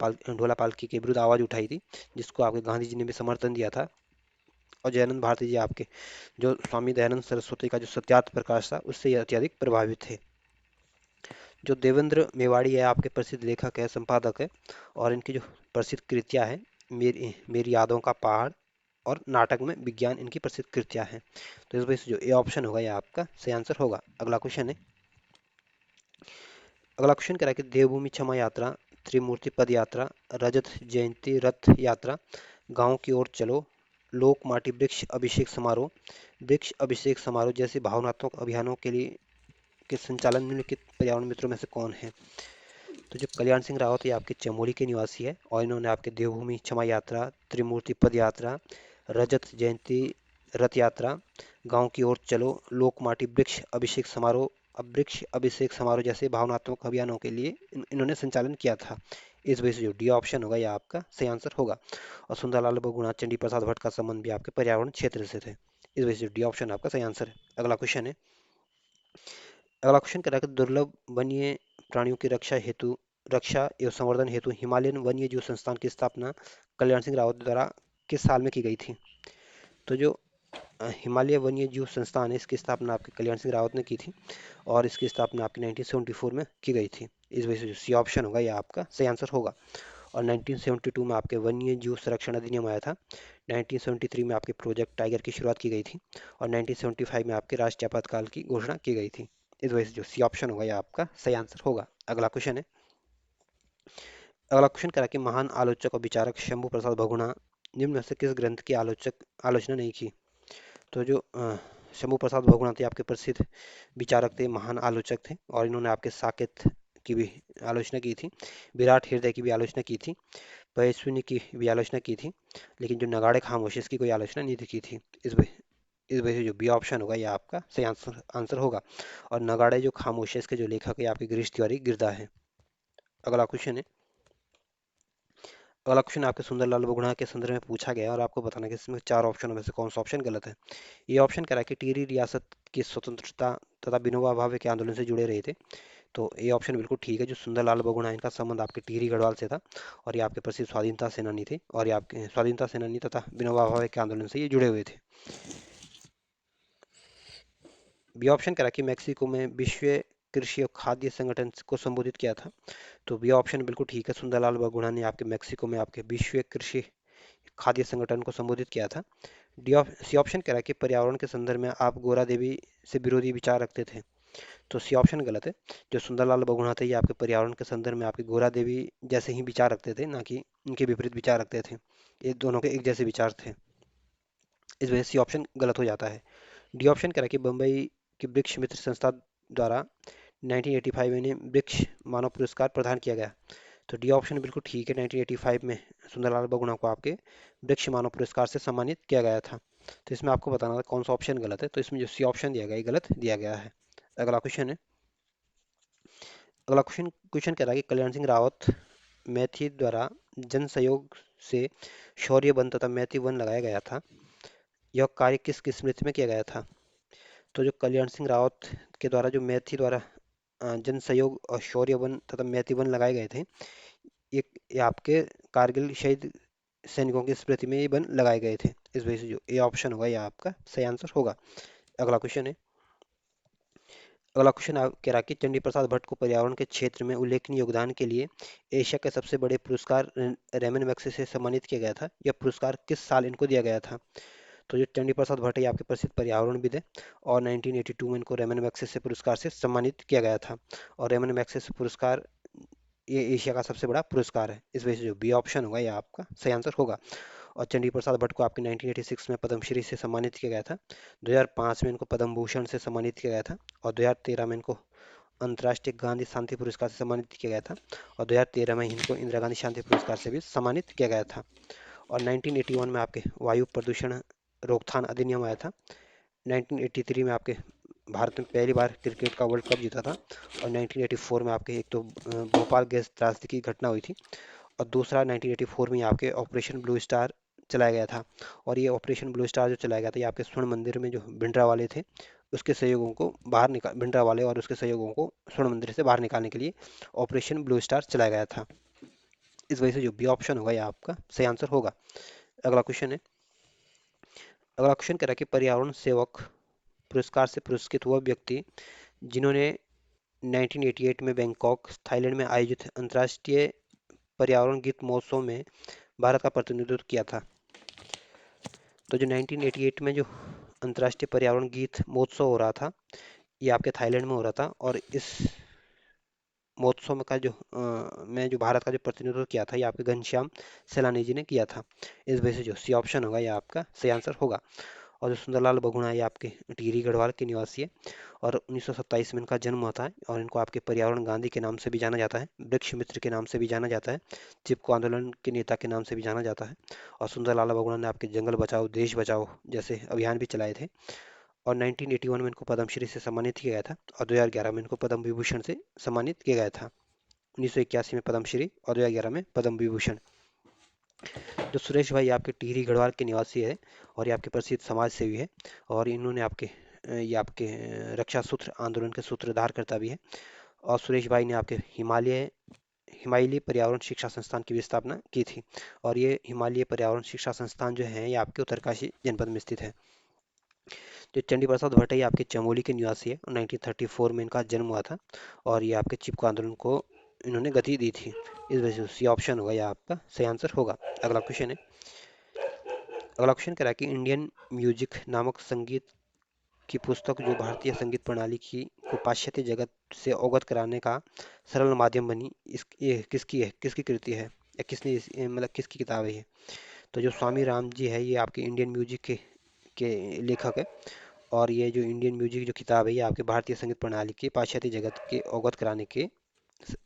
पालकी के विरुद्ध आवाज उठाई थी जिसको आपके गांधी जी ने भी समर्थन दिया था। और जयानंद भारती जी आपके जो स्वामी दयानंद सरस्वती का जो सत्यार्थ प्रकाश था उससे ये अत्यधिक प्रभावित थे। जो देवेंद्र मेवाड़ी है आपके प्रसिद्ध लेखक है, संपादक है और इनकी जो प्रसिद्ध कृतियाँ हैं मेरी मेरी यादों का पहाड़ और नाटक में विज्ञान इनकी प्रसिद्ध कृतियाँ हैं। तो इस वजह से जो ए ऑप्शन होगा यह आपका सही आंसर होगा। अगला क्वेश्चन है। अगला क्वेश्चन कह रहा है कि देवभूमि क्षमा यात्रा, त्रिमूर्ति पद यात्रा, रजत जयंती रथ यात्रा, गांव की ओर चलो, लोक माटी वृक्ष अभिषेक समारोह जैसे भावनात्मक अभियानों के संचालन निम्नलिखित पर्यावरण मित्रों में से कौन है। तो जो कल्याण सिंह रावत ये आपके चमोली के निवासी है और इन्होंने आपके देवभूमि क्षमा यात्रा, त्रिमूर्ति पद यात्रा, रजत जयंती रथ यात्रा, गांव की ओर चलो, लोक माटी वृक्ष अभिषेक समारोह जैसे भावनात्मक अभियानों के लिए इन्होंने संचालन किया था। इस वजह से जो डी ऑप्शन होगा यह आपका सही आंसर होगा। और सुंदरलाल बहुगुणा चंडी प्रसाद भट्ट का संबंध भी आपके पर्यावरण क्षेत्र से थे, इस वजह से डी ऑप्शन आपका सही आंसर है। अगला क्वेश्चन है, अगला क्वेश्चन कह रहा है कि दुर्लभ वन्य प्राणियों की रक्षा एवं संवर्धन हेतु हिमालयन वन्य जीव संस्थान की स्थापना कल्याण सिंह रावत द्वारा किस साल में की गई थी? तो जो हिमालय वन्य जीव संस्थान है इसकी स्थापना आपके कल्याण सिंह रावत ने की थी और इसकी स्थापना आपकी 1974 में की गई थी। इस वजह से जो सी ऑप्शन होगा यह आपका सही आंसर होगा। और 1972 में आपके वन्य जीव संरक्षण अधिनियम आया था। 1973 में आपके प्रोजेक्ट टाइगर की शुरुआत की गई थी और 1975 में आपके राष्ट्रीय आपातकाल की घोषणा की गई थी। इस वजह से जो सी ऑप्शन होगा यह आपका सही आंसर होगा। अगला क्वेश्चन है, अगला क्वेश्चन करा कि महान आलोचक और विचारक शंभू प्रसाद बहुगुणा निम्न में से किस ग्रंथ की आलोचना नहीं की? तो जो शंभू प्रसाद बहुगुणा थे आपके प्रसिद्ध विचारक थे, महान आलोचक थे और इन्होंने आपके साकेत की भी आलोचना की थी, विराट हृदय की भी आलोचना की थी, पहेश्विनी की भी आलोचना की थी, लेकिन जो नगाड़े खामोश इसकी कोई आलोचना नहीं की थी। इस वजह से जो बी ऑप्शन होगा यह आपका सही आंसर होगा। और नगाड़े जो खामोश है इसके जो लेखक है आपके गिरीश तिवारी गिरधा है। अगला क्वेश्चन है, अगला क्वेश्चन आपके सुंदरलाल बहुगुणा के संदर्भ में पूछा गया है और आपको बताना है कि इसमें चार ऑप्शनों में से कौन सा ऑप्शन गलत है। ये ऑप्शन कह रहा है कि टिहरी रियासत की स्वतंत्रता तथा विनोबा भावे के आंदोलन से जुड़े रहे थे। तो ये ऑप्शन बिल्कुल ठीक है। जो सुंदरलाल बहुगुणा इनका संबंध आपके टिहरी गढ़वाल से था और ये आपके प्रसिद्ध स्वाधीनता सेनानी थे और ये आपके स्वाधीनता सेनानी तथा विनोबा भावे के आंदोलन से ये जुड़े हुए थे। बी ऑप्शन कह रहा है कि मैक्सिको में विश्व कृषि और खाद्य संगठन को संबोधित किया था। तो बी ऑप्शन बिल्कुल ठीक है। सुंदरलाल बहुगुणा ने आपके मैक्सिको में आपके विश्व कृषि खाद्य संगठन को संबोधित किया था। सी ऑप्शन कह रहा है कि पर्यावरण के संदर्भ में आप गोरा देवी से विरोधी विचार रखते थे। तो सी ऑप्शन गलत है। जो सुंदरलाल बहुगुणा थे ये आपके पर्यावरण के संदर्भ में आपके गोरा देवी जैसे ही विचार रखते थे, ना कि इनके विपरीत विचार रखते थे। ये दोनों के एक जैसे विचार थे। इस वजह से सी ऑप्शन गलत हो जाता है। डी ऑप्शन कह रहा है कि बम्बई की वृक्ष मित्र संस्था द्वारा 1985 में इन्हें वृक्ष मानव पुरस्कार प्रदान किया गया। तो डी ऑप्शन बिल्कुल ठीक है। 1985 में सुंदरलाल बहुगुणा को आपके वृक्ष मानव पुरस्कार से सम्मानित किया गया था। तो इसमें आपको बताना था कौन सा ऑप्शन गलत है। तो इसमें जो सी ऑप्शन दिया गया है गलत दिया गया है। अगला क्वेश्चन है, अगला क्वेश्चन क्वेश्चन कह रहा है कि कल्याण सिंह रावत मैथी द्वारा जन सहयोग से शौर्य वन तथा मैती वन लगाया गया था। यह कार्य किस स्मृति में किया गया था? तो जो कल्याण सिंह रावत के द्वारा जो मैथी द्वारा जन सहयोग और शौर्य वन तथा मैती वन लगाए गए थे, ये आपके कारगिल शहीद सैनिकों की स्मृति में ये वन लगाए गए थे। इस वजह से जो ए ऑप्शन होगा ये आपका सही आंसर होगा। अगला क्वेश्चन है, अगला क्वेश्चन कह रहा है कि चंडी प्रसाद भट्ट को पर्यावरण के क्षेत्र में उल्लेखनीय योगदान के लिए एशिया के सबसे बड़े पुरस्कार रेमन मैग्सेसे से सम्मानित किया गया था। यह पुरस्कार किस साल इनको दिया गया था? तो जो चंडी प्रसाद भट्ट है ये आपके प्रसिद्ध पर्यावरणविद है और 1982 में इनको रेमन मैग्सेसे पुरस्कार से सम्मानित किया गया था। और रेमन मैग्सेसे पुरस्कार ये एशिया का सबसे बड़ा पुरस्कार है। इस वजह से जो बी ऑप्शन होगा ये आपका सही आंसर होगा। और चंडी प्रसाद भट्ट को आपके 1986 में पद्मश्री से सम्मानित किया गया था। 2005 में इनको पद्म भूषण से सम्मानित किया गया था और 2013 में इनको अंतर्राष्ट्रीय गांधी शांति पुरस्कार से सम्मानित किया गया था और 2013 में इनको इंदिरा गांधी शांति पुरस्कार से भी सम्मानित किया गया था। और 1981 में आपके वायु प्रदूषण रोकथाम अधिनियम आया था। 1983 में आपके भारत में पहली बार क्रिकेट का वर्ल्ड कप जीता था और 1984 में आपके एक तो भोपाल गैस त्रासदी की घटना हुई थी और दूसरा 1984 में आपके ऑपरेशन ब्लू स्टार चलाया गया था। और ये ऑपरेशन ब्लू स्टार जो चलाया गया था ये आपके स्वर्ण मंदिर में जो भिंडरा वाले थे उसके सहयोगों को बाहर निकाल भिंडरा वाले और उसके सहयोगों को स्वर्ण मंदिर से बाहर निकालने के लिए ऑपरेशन ब्लू स्टार चलाया गया था। इस वजह से जो बी ऑप्शन होगा ये आपका सही आंसर होगा। अगला क्वेश्चन है, अगला क्वेश्चन कह रहा है कि पर्यावरण सेवक पुरस्कार से पुरस्कृत हुआ व्यक्ति जिन्होंने 1988 में बैंकॉक थाईलैंड में आयोजित अंतर्राष्ट्रीय पर्यावरण गीत महोत्सव में भारत का प्रतिनिधित्व किया था। तो जो 1988 में जो अंतर्राष्ट्रीय पर्यावरण गीत महोत्सव हो रहा था ये आपके थाईलैंड में हो रहा था और इस महोत्सव में का जो में जो भारत का जो प्रतिनिधित्व किया था ये आपके घनश्याम सैलानी जी ने किया था। इस वजह से जो सी ऑप्शन होगा ये आपका सही आंसर होगा। और जो सुंदरलाल बहुगुणा ये आपके टिहरी गढ़वाल के निवासी है और 1927 में इनका जन्म हुआ था और इनको आपके पर्यावरण गांधी के नाम से भी जाना जाता है, वृक्ष मित्र के नाम से भी जाना जाता है, चिपको आंदोलन के नेता के नाम से भी जाना जाता है। और सुंदरलाल बहुगुणा ने आपके जंगल बचाओ देश बचाओ जैसे अभियान भी चलाए थे और 1981 में इनको पद्मश्री से सम्मानित किया गया था और 2011 में इनको पद्म विभूषण से सम्मानित किया गया था। 1981 में पद्मश्री और 2011 में पद्म विभूषण। जो सुरेश भाई आपके टिहरी गढ़वाल के निवासी है और ये आपके प्रसिद्ध समाज सेवी है और इन्होंने रक्षा सूत्र आंदोलन के सूत्रधारकर्ता भी है। और सुरेश भाई ने आपके हिमालय पर्यावरण शिक्षा संस्थान की भी स्थापना की थी और ये हिमालय पर्यावरण शिक्षा संस्थान जो है ये आपके उत्तरकाशी जनपद में स्थित है। जो चंडी प्रसाद भट्ट है ये आपके चमोली के निवासी है। 1934 में इनका जन्म हुआ था और ये आपके चिपको आंदोलन को इन्होंने गति दी थी। इस वजह से सी ऑप्शन होगा, यह आपका सही आंसर होगा। अगला क्वेश्चन है। अगला क्वेश्चन कह रहा है कि इंडियन म्यूजिक नामक संगीत की पुस्तक जो भारतीय संगीत प्रणाली की को पाश्चात्य जगत से अवगत कराने का सरल माध्यम बनी, ये किसकी कृति है या मतलब किसकी किताब है ये? तो जो स्वामी राम जी है ये आपके इंडियन म्यूजिक के लेखक है और ये जो इंडियन म्यूजिक जो किताब है ये आपके भारतीय संगीत प्रणाली के पाश्चात्य जगत के अवगत कराने के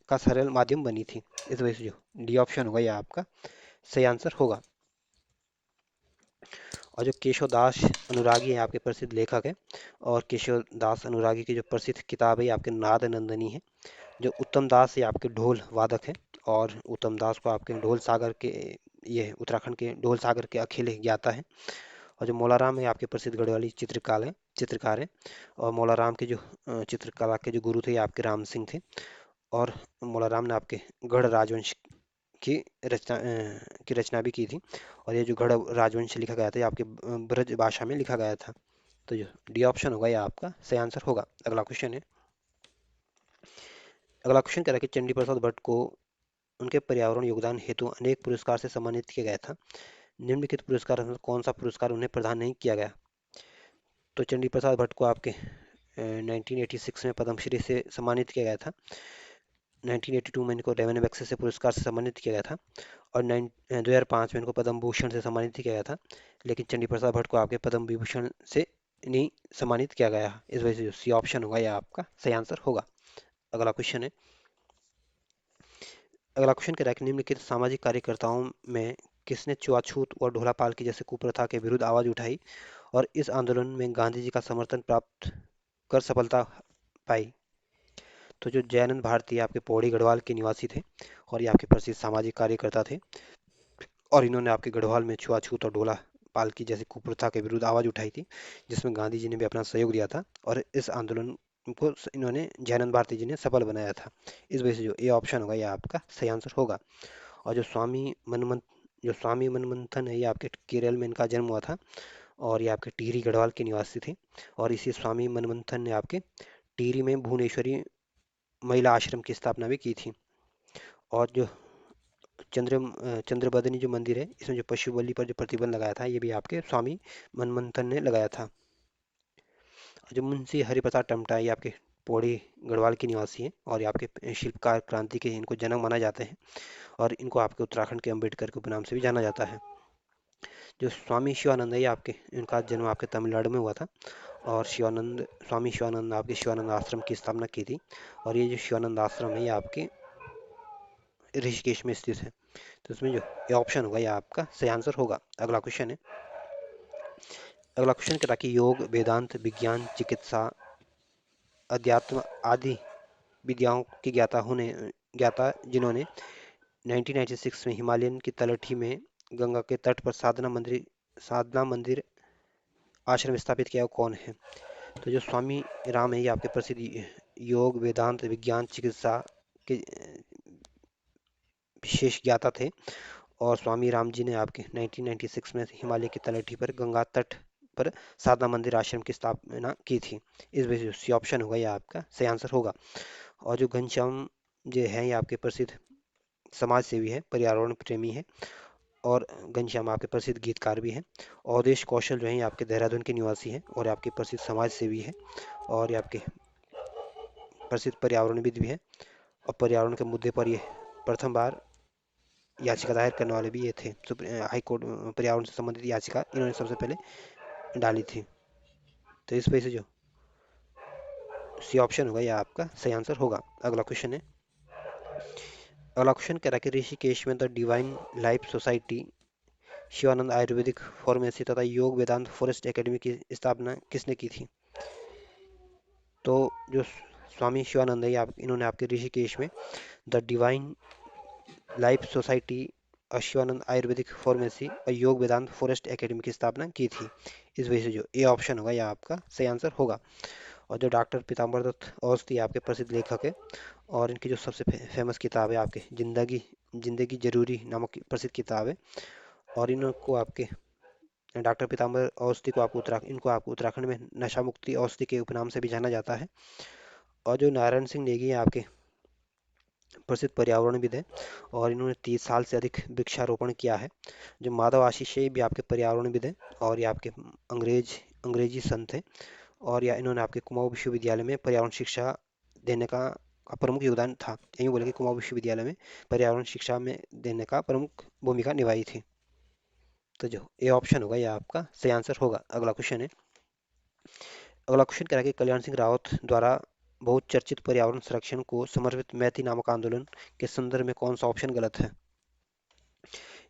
का सरल माध्यम बनी थी। इस वजह से जो डी ऑप्शन होगा यह आपका सही आंसर होगा। और जो केशवदास अनुरागी है आपके प्रसिद्ध लेखक है और केशवदास अनुरागी की जो प्रसिद्ध किताब है ये आपके नाद नंदनी है। जो उत्तम दास ये आपके ढोल वादक है और उत्तम दास को आपके ढोल सागर के ये उत्तराखंड के ढोल सागर के अकेले ज्ञाता है। और जो मौलाराम है आपके प्रसिद्ध गढ़वाली चित्रकार है और मौलाराम के जो चित्रकला के जो गुरु थे ये आपके राम सिंह थे और मौलाराम ने आपके गढ़ राजवंश की रचना भी की थी और ये जो गढ़ राजवंश लिखा गया था ये आपके ब्रज भाषा में लिखा गया था। तो जो डी ऑप्शन होगा ये आपका सही आंसर होगा। अगला क्वेश्चन है। अगला क्वेश्चन कह रहा है कि चंडी प्रसाद भट्ट को उनके पर्यावरण योगदान हेतु अनेक पुरस्कार से सम्मानित किया गया था। निम्नलिखित पुरस्कार में कौन सा पुरस्कार उन्हें प्रदान नहीं किया गया? तो चंडी प्रसाद भट्ट को आपके 1986 में पद्मश्री से सम्मानित किया गया था। 1982 में इनको रेवेन्यू एक्सेस से पुरस्कार से सम्मानित किया गया था और 2005 में इनको पद्म भूषण से सम्मानित किया गया था। लेकिन चंडी प्रसाद भट्ट को आपके पद्म विभूषण से नहीं सम्मानित किया गया। इस वजह से जो सी ऑप्शन होगा यह आपका सही आंसर होगा। अगला क्वेश्चन है। अगला क्वेश्चन कह रहा है कि निम्नलिखित सामाजिक कार्यकर्ताओं में किसने छुआछूत और ढोलापाल की जैसे कुप्रथा के विरुद्ध आवाज उठाई और इस आंदोलन में गांधी जी का समर्थन प्राप्त कर सफलता पाई? तो जो जयानंद भारती आपके पौड़ी गढ़वाल के निवासी थे और ये आपके प्रसिद्ध सामाजिक कार्यकर्ता थे और इन्होंने आपके गढ़वाल में छुआछूत और ढोला पाल की जैसी कुप्रथा के विरुद्ध आवाज उठाई थी जिसमें गांधी जी ने भी अपना सहयोग दिया था और इस आंदोलन को इन्होंने जयानंद भारती जी ने सफल बनाया था। इस वजह से जो ए ऑप्शन होगा यह आपका सही आंसर होगा। और जो स्वामी मनमंथन है ये आपके केरल में इनका जन्म हुआ था और ये आपके टिहरी गढ़वाल के निवासी थे और इसी स्वामी मनमंथन ने आपके टिहरी में भुवनेश्वरी महिला आश्रम की स्थापना भी की थी। और जो चंद्रबदनी जो मंदिर है इसमें जो पशु बलि पर जो प्रतिबंध लगाया था ये भी आपके स्वामी मनमंथन ने लगाया था। जो मुंशी हरिप्रसाद टमटा ये आपके पौड़ी गढ़वाल के निवासी हैं और ये आपके शिल्पकार क्रांति के इनको जनक माना जाते हैं और इनको आपके उत्तराखंड के अम्बेडकर के उपनाम से भी जाना जाता है। जो स्वामी शिवानंद है ये आपके इनका जन्म आपके तमिलनाडु में हुआ था और स्वामी शिवानंद आपके शिवानंद आश्रम की स्थापना की थी और ये जो शिवानंद आश्रम है ये आपके ऋषिकेश में स्थित है। तो इसमें जो ये ऑप्शन होगा ये आपका सही आंसर होगा। अगला क्वेश्चन है। अगला क्वेश्चन कह रहा कि योग वेदांत विज्ञान चिकित्सा अध्यात्म आदि विद्याओं की ज्ञाता जिन्होंने 1996 में हिमालयन की तलहटी में गंगा के तट पर साधना मंदिर आश्रम स्थापित किया वो कौन है? तो जो स्वामी राम है ये आपके प्रसिद्ध योग वेदांत विज्ञान चिकित्सा के विशेष ज्ञाता थे और स्वामी राम जी ने आपके 1996 में हिमालय की तलहटी पर गंगा तट पर साधना मंदिर आश्रम की स्थापना की थी। इस वजह से ऑप्शन होगा यह आपका सही आंसर होगा। और जो घनश्याम जो है ये आपके प्रसिद्ध समाज सेवी है, पर्यावरण प्रेमी है और घनश्याम आपके प्रसिद्ध गीतकार भी हैं। अवधेश कौशल जो है ये आपके देहरादून के निवासी हैं और आपके प्रसिद्ध समाज सेवी है और ये आपके प्रसिद्ध पर्यावरणविद भी हैं और पर्यावरण के मुद्दे पर ये प्रथम बार याचिका दायर करने वाले भी ये थे। हाई कोर्ट पर्यावरण से संबंधित याचिका इन्होंने सबसे पहले डाली थी। तो इस वजह से जो सी ऑप्शन होगा यह आपका सही आंसर होगा। अगला क्वेश्चन है। अगला क्वेश्चन कह रहा है कि ऋषिकेश में the divine life society Shivanand Ayurvedic pharmacy तथा योग वेदांत फॉरेस्ट एकेडमी की स्थापना किसने की थी? तो जो स्वामी शिवानंद है इन्होंने आपके ऋषिकेश में the divine life society, Shivanand Ayurvedic pharmacy और योग वेदांत फॉरेस्ट एकेडमी की स्थापना की थी। इस वजह से जो ए ऑप्शन होगा यह आपका सही आंसर होगा। और जो डॉक्टर पीताम्बर दत्त औस्ती आपके प्रसिद्ध लेखक है, और इनकी जो सबसे फेमस किताब है आपके जिंदगी जिंदगी जरूरी नामक प्रसिद्ध किताब है। और इनको आपके डॉक्टर पीताम्बर औस्ती को आपको इनको आपको उत्तराखंड में नशा मुक्ति औस्ती के उपनाम से भी जाना जाता है। और जो नारायण सिंह नेगी हैं आपके प्रसिद्ध पर्यावरणविद हैं, और इन्होंने 30 साल से अधिक वृक्षारोपण किया है। जो माधव आशीष है ये भी आपके पर्यावरणविद हैं, और ये आपके अंग्रेजी संत हैं। और या इन्होंने आपके कुमाऊं विश्वविद्यालय में पर्यावरण शिक्षा देने का प्रमुख योगदान था। यही बोले कि कुमाऊं विश्वविद्यालय में पर्यावरण शिक्षा में देने का प्रमुख भूमिका निभाई थी। तो जो ए ऑप्शन होगा यह आपका सही आंसर होगा। अगला क्वेश्चन है। अगला क्वेश्चन कह रहा है कि कल्याण सिंह रावत द्वारा बहुत चर्चित पर्यावरण संरक्षण को समर्पित मैती नामक आंदोलन के संदर्भ में कौन सा ऑप्शन गलत है।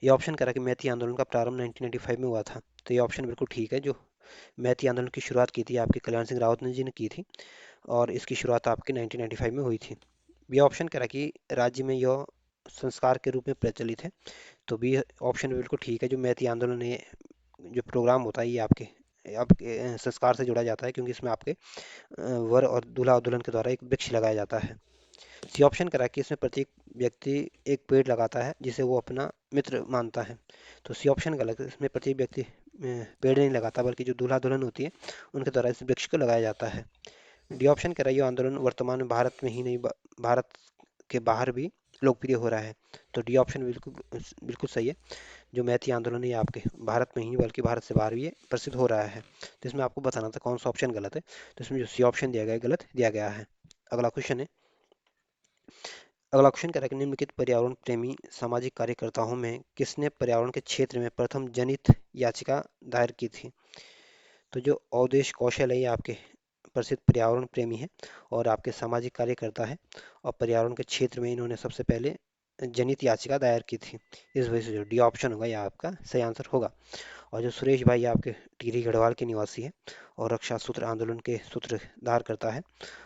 ये ऑप्शन कह रहा है कि मैती आंदोलन का प्रारंभ 1995 में हुआ था। तो ये ऑप्शन बिल्कुल ठीक है। जो मैती आंदोलन की शुरुआत की थी आपके कल्याण सिंह रावत ने जी ने की थी, और इसकी शुरुआत आपके 1995 में हुई थी। बी ऑप्शन कह रहा है कि राज्य में यह संस्कार के रूप में प्रचलित है। तो बी ऑप्शन बिल्कुल ठीक है। जो मैती आंदोलन है, जो प्रोग्राम होता है ये आपके संस्कार से जुड़ा जाता है, क्योंकि इसमें आपके वर और दूल्हा और दुल्हन के द्वारा एक वृक्ष लगाया जाता है। सी ऑप्शन करा कि इसमें प्रत्येक व्यक्ति एक पेड़ लगाता है जिसे वो अपना मित्र मानता है। तो सी ऑप्शन गलत है। इसमें प्रत्येक व्यक्ति पेड़ नहीं लगाता, बल्कि जो दूल्हा दुल्हन होती है उनके द्वारा इस वृक्ष को लगाया जाता है। डी ऑप्शन कह रहा है ये आंदोलन वर्तमान में भारत में ही नहीं, भारत के बाहर भी लोकप्रिय हो रहा है। तो डी ऑप्शन बिल्कुल बिल्कुल सही है। जो मैथी आंदोलन है ये आपके भारत में ही बल्कि भारत से बाहर भी ये प्रसिद्ध हो रहा है। तो इसमें आपको बताना था कौन सा ऑप्शन गलत है। तो इसमें जो सी ऑप्शन दिया गया है गलत दिया गया है। अगला क्वेश्चन है। अगला क्वेश्चन कह रहा है कि निम्नलिखित पर्यावरण प्रेमी सामाजिक कार्यकर्ताओं में किसने पर्यावरण के क्षेत्र में प्रथम जनहित याचिका दायर की थी। तो जो अवधेश कौशल है ये आपके प्रसिद्ध पर्यावरण प्रेमी है, और आपके सामाजिक कार्यकर्ता है, और पर्यावरण के क्षेत्र में इन्होंने सबसे पहले जनहित याचिका दायर की थी। इस वजह से जो डी ऑप्शन होगा यह आपका सही आंसर होगा। और जो सुरेश भाई आपके टिहरी गढ़वाल के निवासी है, और रक्षा सूत्र आंदोलन के सूत्रधार करता है,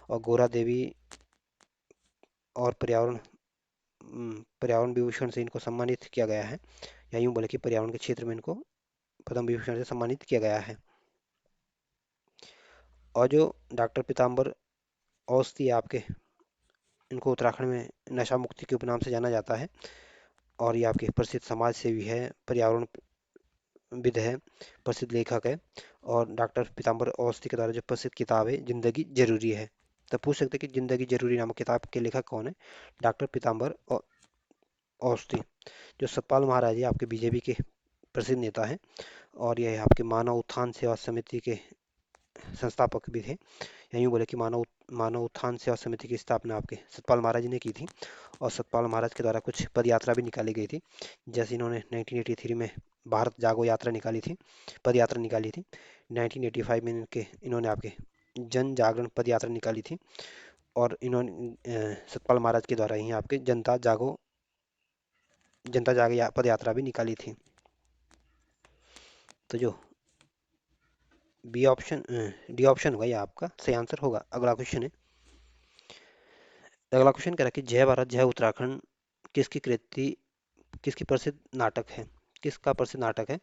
और गोरा देवी और पर्यावरण विभूषण से इनको सम्मानित किया गया है, या यूं बोले कि पर्यावरण के क्षेत्र में इनको पद्म विभूषण से सम्मानित किया गया है। और जो डॉक्टर पीताम्बर औस्ती आपके इनको उत्तराखंड में नशा मुक्ति के उपनाम से जाना जाता है, और ये आपके प्रसिद्ध समाज सेवी है, पर्यावरण विद है, प्रसिद्ध लेखक है। और डॉक्टर पीताम्बर औस्ती के द्वारा जो प्रसिद्ध किताब है जिंदगी जरूरी है। तो पूछ सकते हैं कि जिंदगी जरूरी नामक किताब के लेखक कौन है। डॉक्टर पीताम्बर औस्ती। जो सतपाल महाराज है आपके बीजेपी के प्रसिद्ध नेता हैं, और यह आपके मानव उत्थान सेवा समिति के संस्थापक भी थे। या यूं बोले कि मानव उत्थान सेवा समिति की स्थापना आपके सतपाल महाराज ने की थी। और सतपाल महाराज के द्वारा कुछ पद यात्रा भी निकाली गई थी, जैसे इन्होंने 1983 में भारत जागो यात्रा निकाली थी, पद यात्रा निकाली थी। 1985 में इन्होंने आपके जन जागरण पद यात्रा निकाली थी, और इन्होंने सतपाल महाराज के द्वारा ही आपके जनता जागो पद यात्रा भी निकाली थी। तो जो बी ऑप्शन डी ऑप्शन होगा ये आपका सही आंसर होगा। अगला क्वेश्चन है। अगला क्वेश्चन कह रहा है कि जय भारत जय उत्तराखंड किसकी कृति किसकी प्रसिद्ध नाटक है। किसका प्रसिद्ध नाटक है।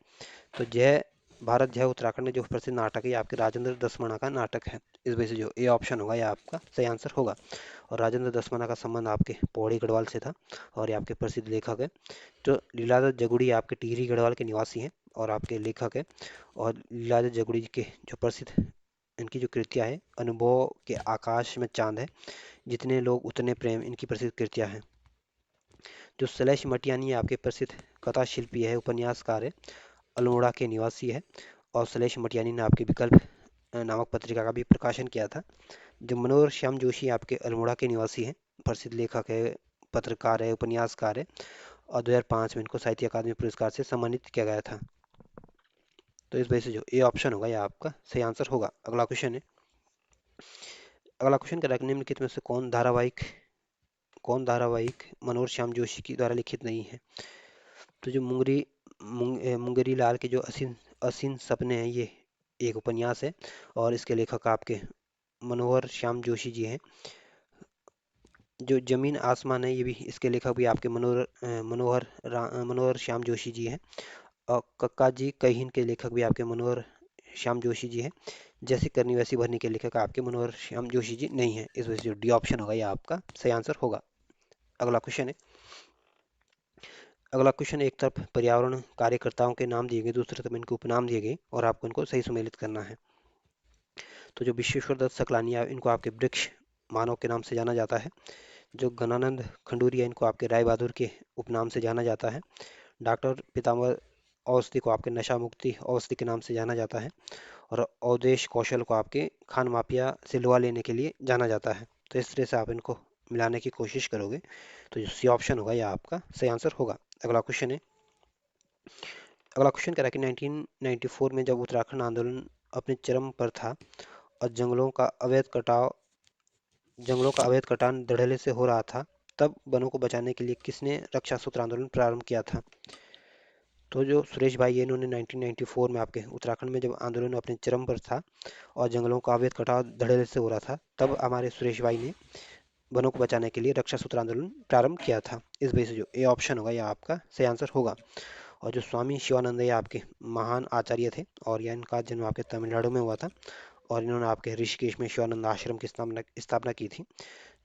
तो जय भारत जय उत्तराखंड जो प्रसिद्ध नाटक है ये आपके राजेंद्र दसमना का नाटक है। इस वजह से जो ए ऑप्शन होगा ये आपका सही आंसर होगा। और राजेंद्र दसमना का संबंध आपके पौड़ी गढ़वाल से था, और ये आपके प्रसिद्ध लेखक है। जो लीलाधर जगुड़ी आपके टिहरी गढ़वाल के निवासी हैं, और आपके लेखक है। और लीलाधर जगुड़ी के जो प्रसिद्ध इनकी जो कृतियाँ है, अनुभव के आकाश में चांद है, जितने लोग उतने प्रेम, इनकी प्रसिद्ध कृतियाँ हैं। जो शैलेश मटियानी आपके प्रसिद्ध कथा शिल्पी है, उपन्यासकार है, अल्मोड़ा के निवासी है। और शैलेश मटियानी ने आपके विकल्प नामक पत्रिका का भी प्रकाशन किया था। जो मनोहर श्याम जोशी आपके अल्मोड़ा के निवासी हैं, प्रसिद्ध लेखक है, पत्रकार है, उपन्यासकार है, और 2005 में इनको साहित्य अकादमी पुरस्कार से सम्मानित किया गया था। तो इस वजह से जो ए ऑप्शन होगा यह आपका सही आंसर होगा। अगला क्वेश्चन है। अगला क्वेश्चन कह रहा है कि निम्नलिखित में से कौन धारावाहिक मनोहर श्याम जोशी की द्वारा लिखित नहीं है। तो जो मुंगेरी लाल के जो असीन असीन सपने हैं ये एक उपन्यास है, और इसके लेखक आपके मनोहर श्याम जोशी जी हैं। जो जमीन आसमान है ये भी, इसके लेखक भी आपके मनोहर श्याम जोशी जी हैं। और कक्का जी कहीन के लेखक भी आपके मनोहर श्याम जोशी जी हैं। जैसे करनी वैसी भरनी के लेखक आपके मनोहर श्याम जोशी जी नहीं है। इस वजह से जो डी ऑप्शन होगा ये आपका सही आंसर होगा। अगला क्वेश्चन है। अगला क्वेश्चन, एक तरफ पर्यावरण कार्यकर्ताओं के नाम दिए गए, दूसरी तरफ इनको उपनाम दिए गए और आपको इनको सही सुमेलित करना है। तो जो विश्वेश्वर दत्त सकलानिया, इनको आपके वृक्ष मानव के नाम से जाना जाता है। जो गणानंद खंडूरिया, इनको आपके राय बहादुर के उपनाम से जाना जाता है। डॉक्टर पीताम्बर अवस्थी को आपके नशा मुक्ति अवस्थी के नाम से जाना जाता है। और अवधेश कौशल को आपके खान माफिया से लोहा लेने के लिए जाना जाता है। तो इस तरह से आप इनको मिलाने की कोशिश करोगे तो जो सी ऑप्शन होगा यह आपका सही आंसर होगा। अगला क्वेश्चन है। अगला क्वेश्चन कह रहा है कि 1994 में जब उत्तराखंड आंदोलन अपने चरम पर था और जंगलों का अवैध कटान धड़ल्ले से हो रहा था, तब वनों को बचाने के लिए किसने रक्षा सूत्र आंदोलन प्रारंभ किया था? तो जो सुरेश भाई है, इन्होंने 1994 में आपके उत्तराखंड में जब आंदोलन अपने चरम पर था और जंगलों का अवैध कटाव धड़ल्ले से हो रहा था, तब हमारे सुरेश भाई ने वनों को बचाने के लिए रक्षा सूत्र आंदोलन प्रारंभ किया था। इस वजह से जो ए ऑप्शन होगा यह आपका सही आंसर होगा। और जो स्वामी शिवानंद ये आपके महान आचार्य थे और यह इनका जन्म आपके तमिलनाडु में हुआ था। और इन्होंने आपके ऋषिकेश में शिवानंद आश्रम की स्थापना स्थापना की थी।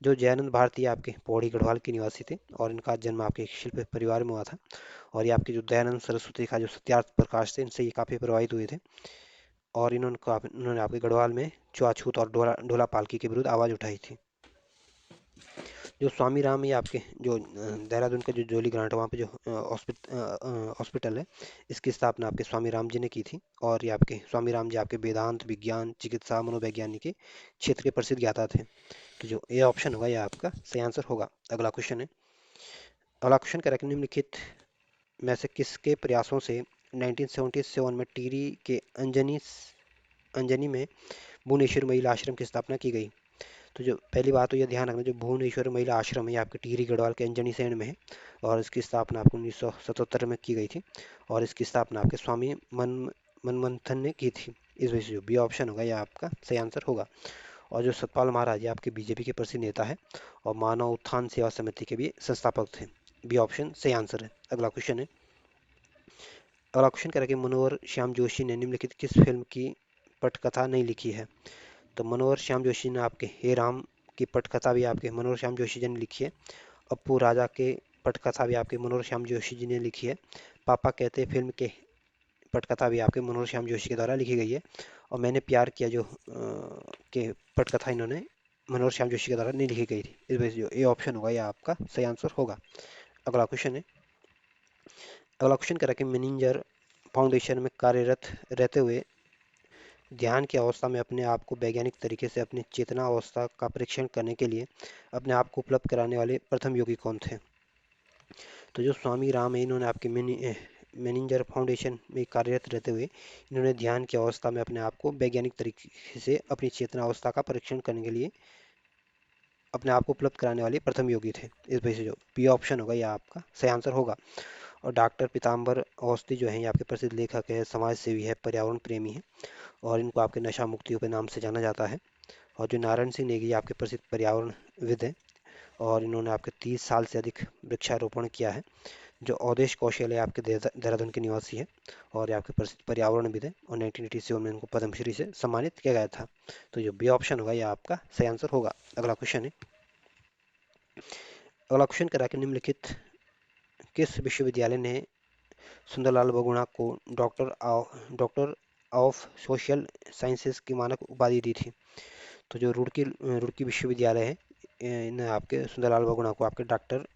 जो जयानंद भारती आपके पौड़ी गढ़वाल के निवासी थे और इनका जन्म आपके एक शिल्प परिवार में हुआ था। और ये आपके जो दयानंद सरस्वती का जो सत्यार्थ प्रकाश थे, इनसे ये काफ़ी प्रभावित हुए थे। और इन्होंने आपके गढ़वाल में छुआछूत और ढोला पालकी के विरुद्ध आवाज़ उठाई थी। जो स्वामी राम, ये आपके जो देहरादून का जो जोली ग्रांट है वहाँ पे जो हॉस्पिटल है, इसकी स्थापना आपके स्वामी राम जी ने की थी। और ये आपके स्वामी राम जी आपके वेदांत, विज्ञान, चिकित्सा, मनोवैज्ञानिक के क्षेत्र के प्रसिद्ध ज्ञाता थे। तो जो ए ऑप्शन होगा यह आपका सही आंसर होगा। अगला क्वेश्चन है। अगला क्वेश्चन कह रहा है कि निम्नलिखित में से किसके प्रयासों से 1977 में टिहरी के अंजनी में भुवनेश्वर महिला आश्रम की स्थापना की गई? तो जो पहली बात तो यह ध्यान रखना, जो भुवनेश्वर महिला आश्रम है ये आपके टिहरी गढ़वाल के अंजनी सैंड में है। और इसकी स्थापना आपको 1977 में की गई थी। और इसकी स्थापना आपके स्वामी मनमंथन ने की थी। इस वजह से जो बी ऑप्शन होगा यह आपका सही आंसर होगा। और जो सतपाल महाराज ये आपके बीजेपी के प्रसिद्ध नेता है और मानव उत्थान सेवा समिति के भी संस्थापक थे। बी ऑप्शन सही आंसर है। अगला क्वेश्चन है। अगला क्वेश्चन कह रहा है कि मनोहर श्याम जोशी ने निम्नलिखित किस फिल्म की पटकथा नहीं लिखी है? तो मनोहर श्याम जोशी ने आपके हे राम की पटकथा भी आपके मनोहर श्याम जोशी जी ने लिखी है। अप्पू राजा के पटकथा भी आपके मनोहर श्याम जोशी जी ने लिखी है। पापा कहते फिल्म के पटकथा भी आपके मनोहर श्याम जोशी के द्वारा लिखी गई है। और मैंने प्यार किया जो के पटकथा इन्होंने मनोहर श्याम जोशी के द्वारा नहीं लिखी गई थी। इस वजह से जो ए ऑप्शन होगा यह आपका सही आंसर होगा। अगला क्वेश्चन है। अगला क्वेश्चन कह रहा है कि मैनेजर फाउंडेशन में कार्यरत रहते हुए ध्यान की अवस्था में अपने आप को वैज्ञानिक तरीके से अपनी चेतना अवस्था का परीक्षण करने के लिए अपने आप को उपलब्ध कराने वाले प्रथम योगी कौन थे? तो जो स्वामी राम है, इन्होंने आपके मैनेजर फाउंडेशन में कार्यरत रहते हुए इन्होंने ध्यान की अवस्था में अपने आप को वैज्ञानिक तरीके से अपनी चेतना अवस्था का परीक्षण करने के लिए अपने आप को उपलब्ध कराने वाले प्रथम योगी थे। इस वजह से जो बी ऑप्शन होगा यह आपका सही आंसर होगा। और डॉक्टर पीताम्बर अवस्थी जो है ये आपके प्रसिद्ध लेखक है, समाज सेवी है, पर्यावरण प्रेमी है। और इनको आपके नशा मुक्ति के नाम से जाना जाता है। और जो नारायण सिंह नेगी आपके प्रसिद्ध पर्यावरणविद हैं और इन्होंने आपके 30 साल से अधिक वृक्षारोपण किया है। जो अवधेश कौशल है आपके देहरादून के निवासी है और ये आपके प्रसिद्ध पर्यावरणविद है और 1987 में इनको पद्मश्री से सम्मानित किया गया था। तो जो बी ऑप्शन होगा यह आपका सही आंसर होगा। अगला क्वेश्चन है। अगला क्वेश्चन करा कि निम्नलिखित किस विश्वविद्यालय ने सुंदरलाल बहुगुणा को डॉक्टर ऑफ सोशल साइंसेज की मानक उपाधि दी थी? तो जो रुड़की विश्वविद्यालय है, इन आपके सुंदरलाल बहुगुणा को आपके डॉक्टर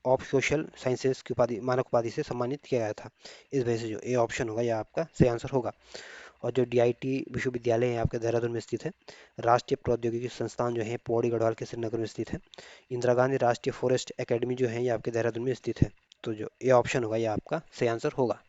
ऑफ सोशल साइंसेज की उपाधि मानक उपाधि से सम्मानित किया गया था। इस वजह से जो ए ऑप्शन होगा यह आपका सही आंसर होगा। और जो डीआईटी विश्वविद्यालय है आपके देहरादून में स्थित है। राष्ट्रीय प्रौद्योगिकी संस्थान जो है पौड़ी गढ़वाल के श्रीनगर में स्थित है। इंदिरा गांधी राष्ट्रीय फॉरेस्ट एकेडमी जो है ये आपके देहरादून में स्थित है। तो जो ए ऑप्शन होगा यह आपका सही आंसर होगा।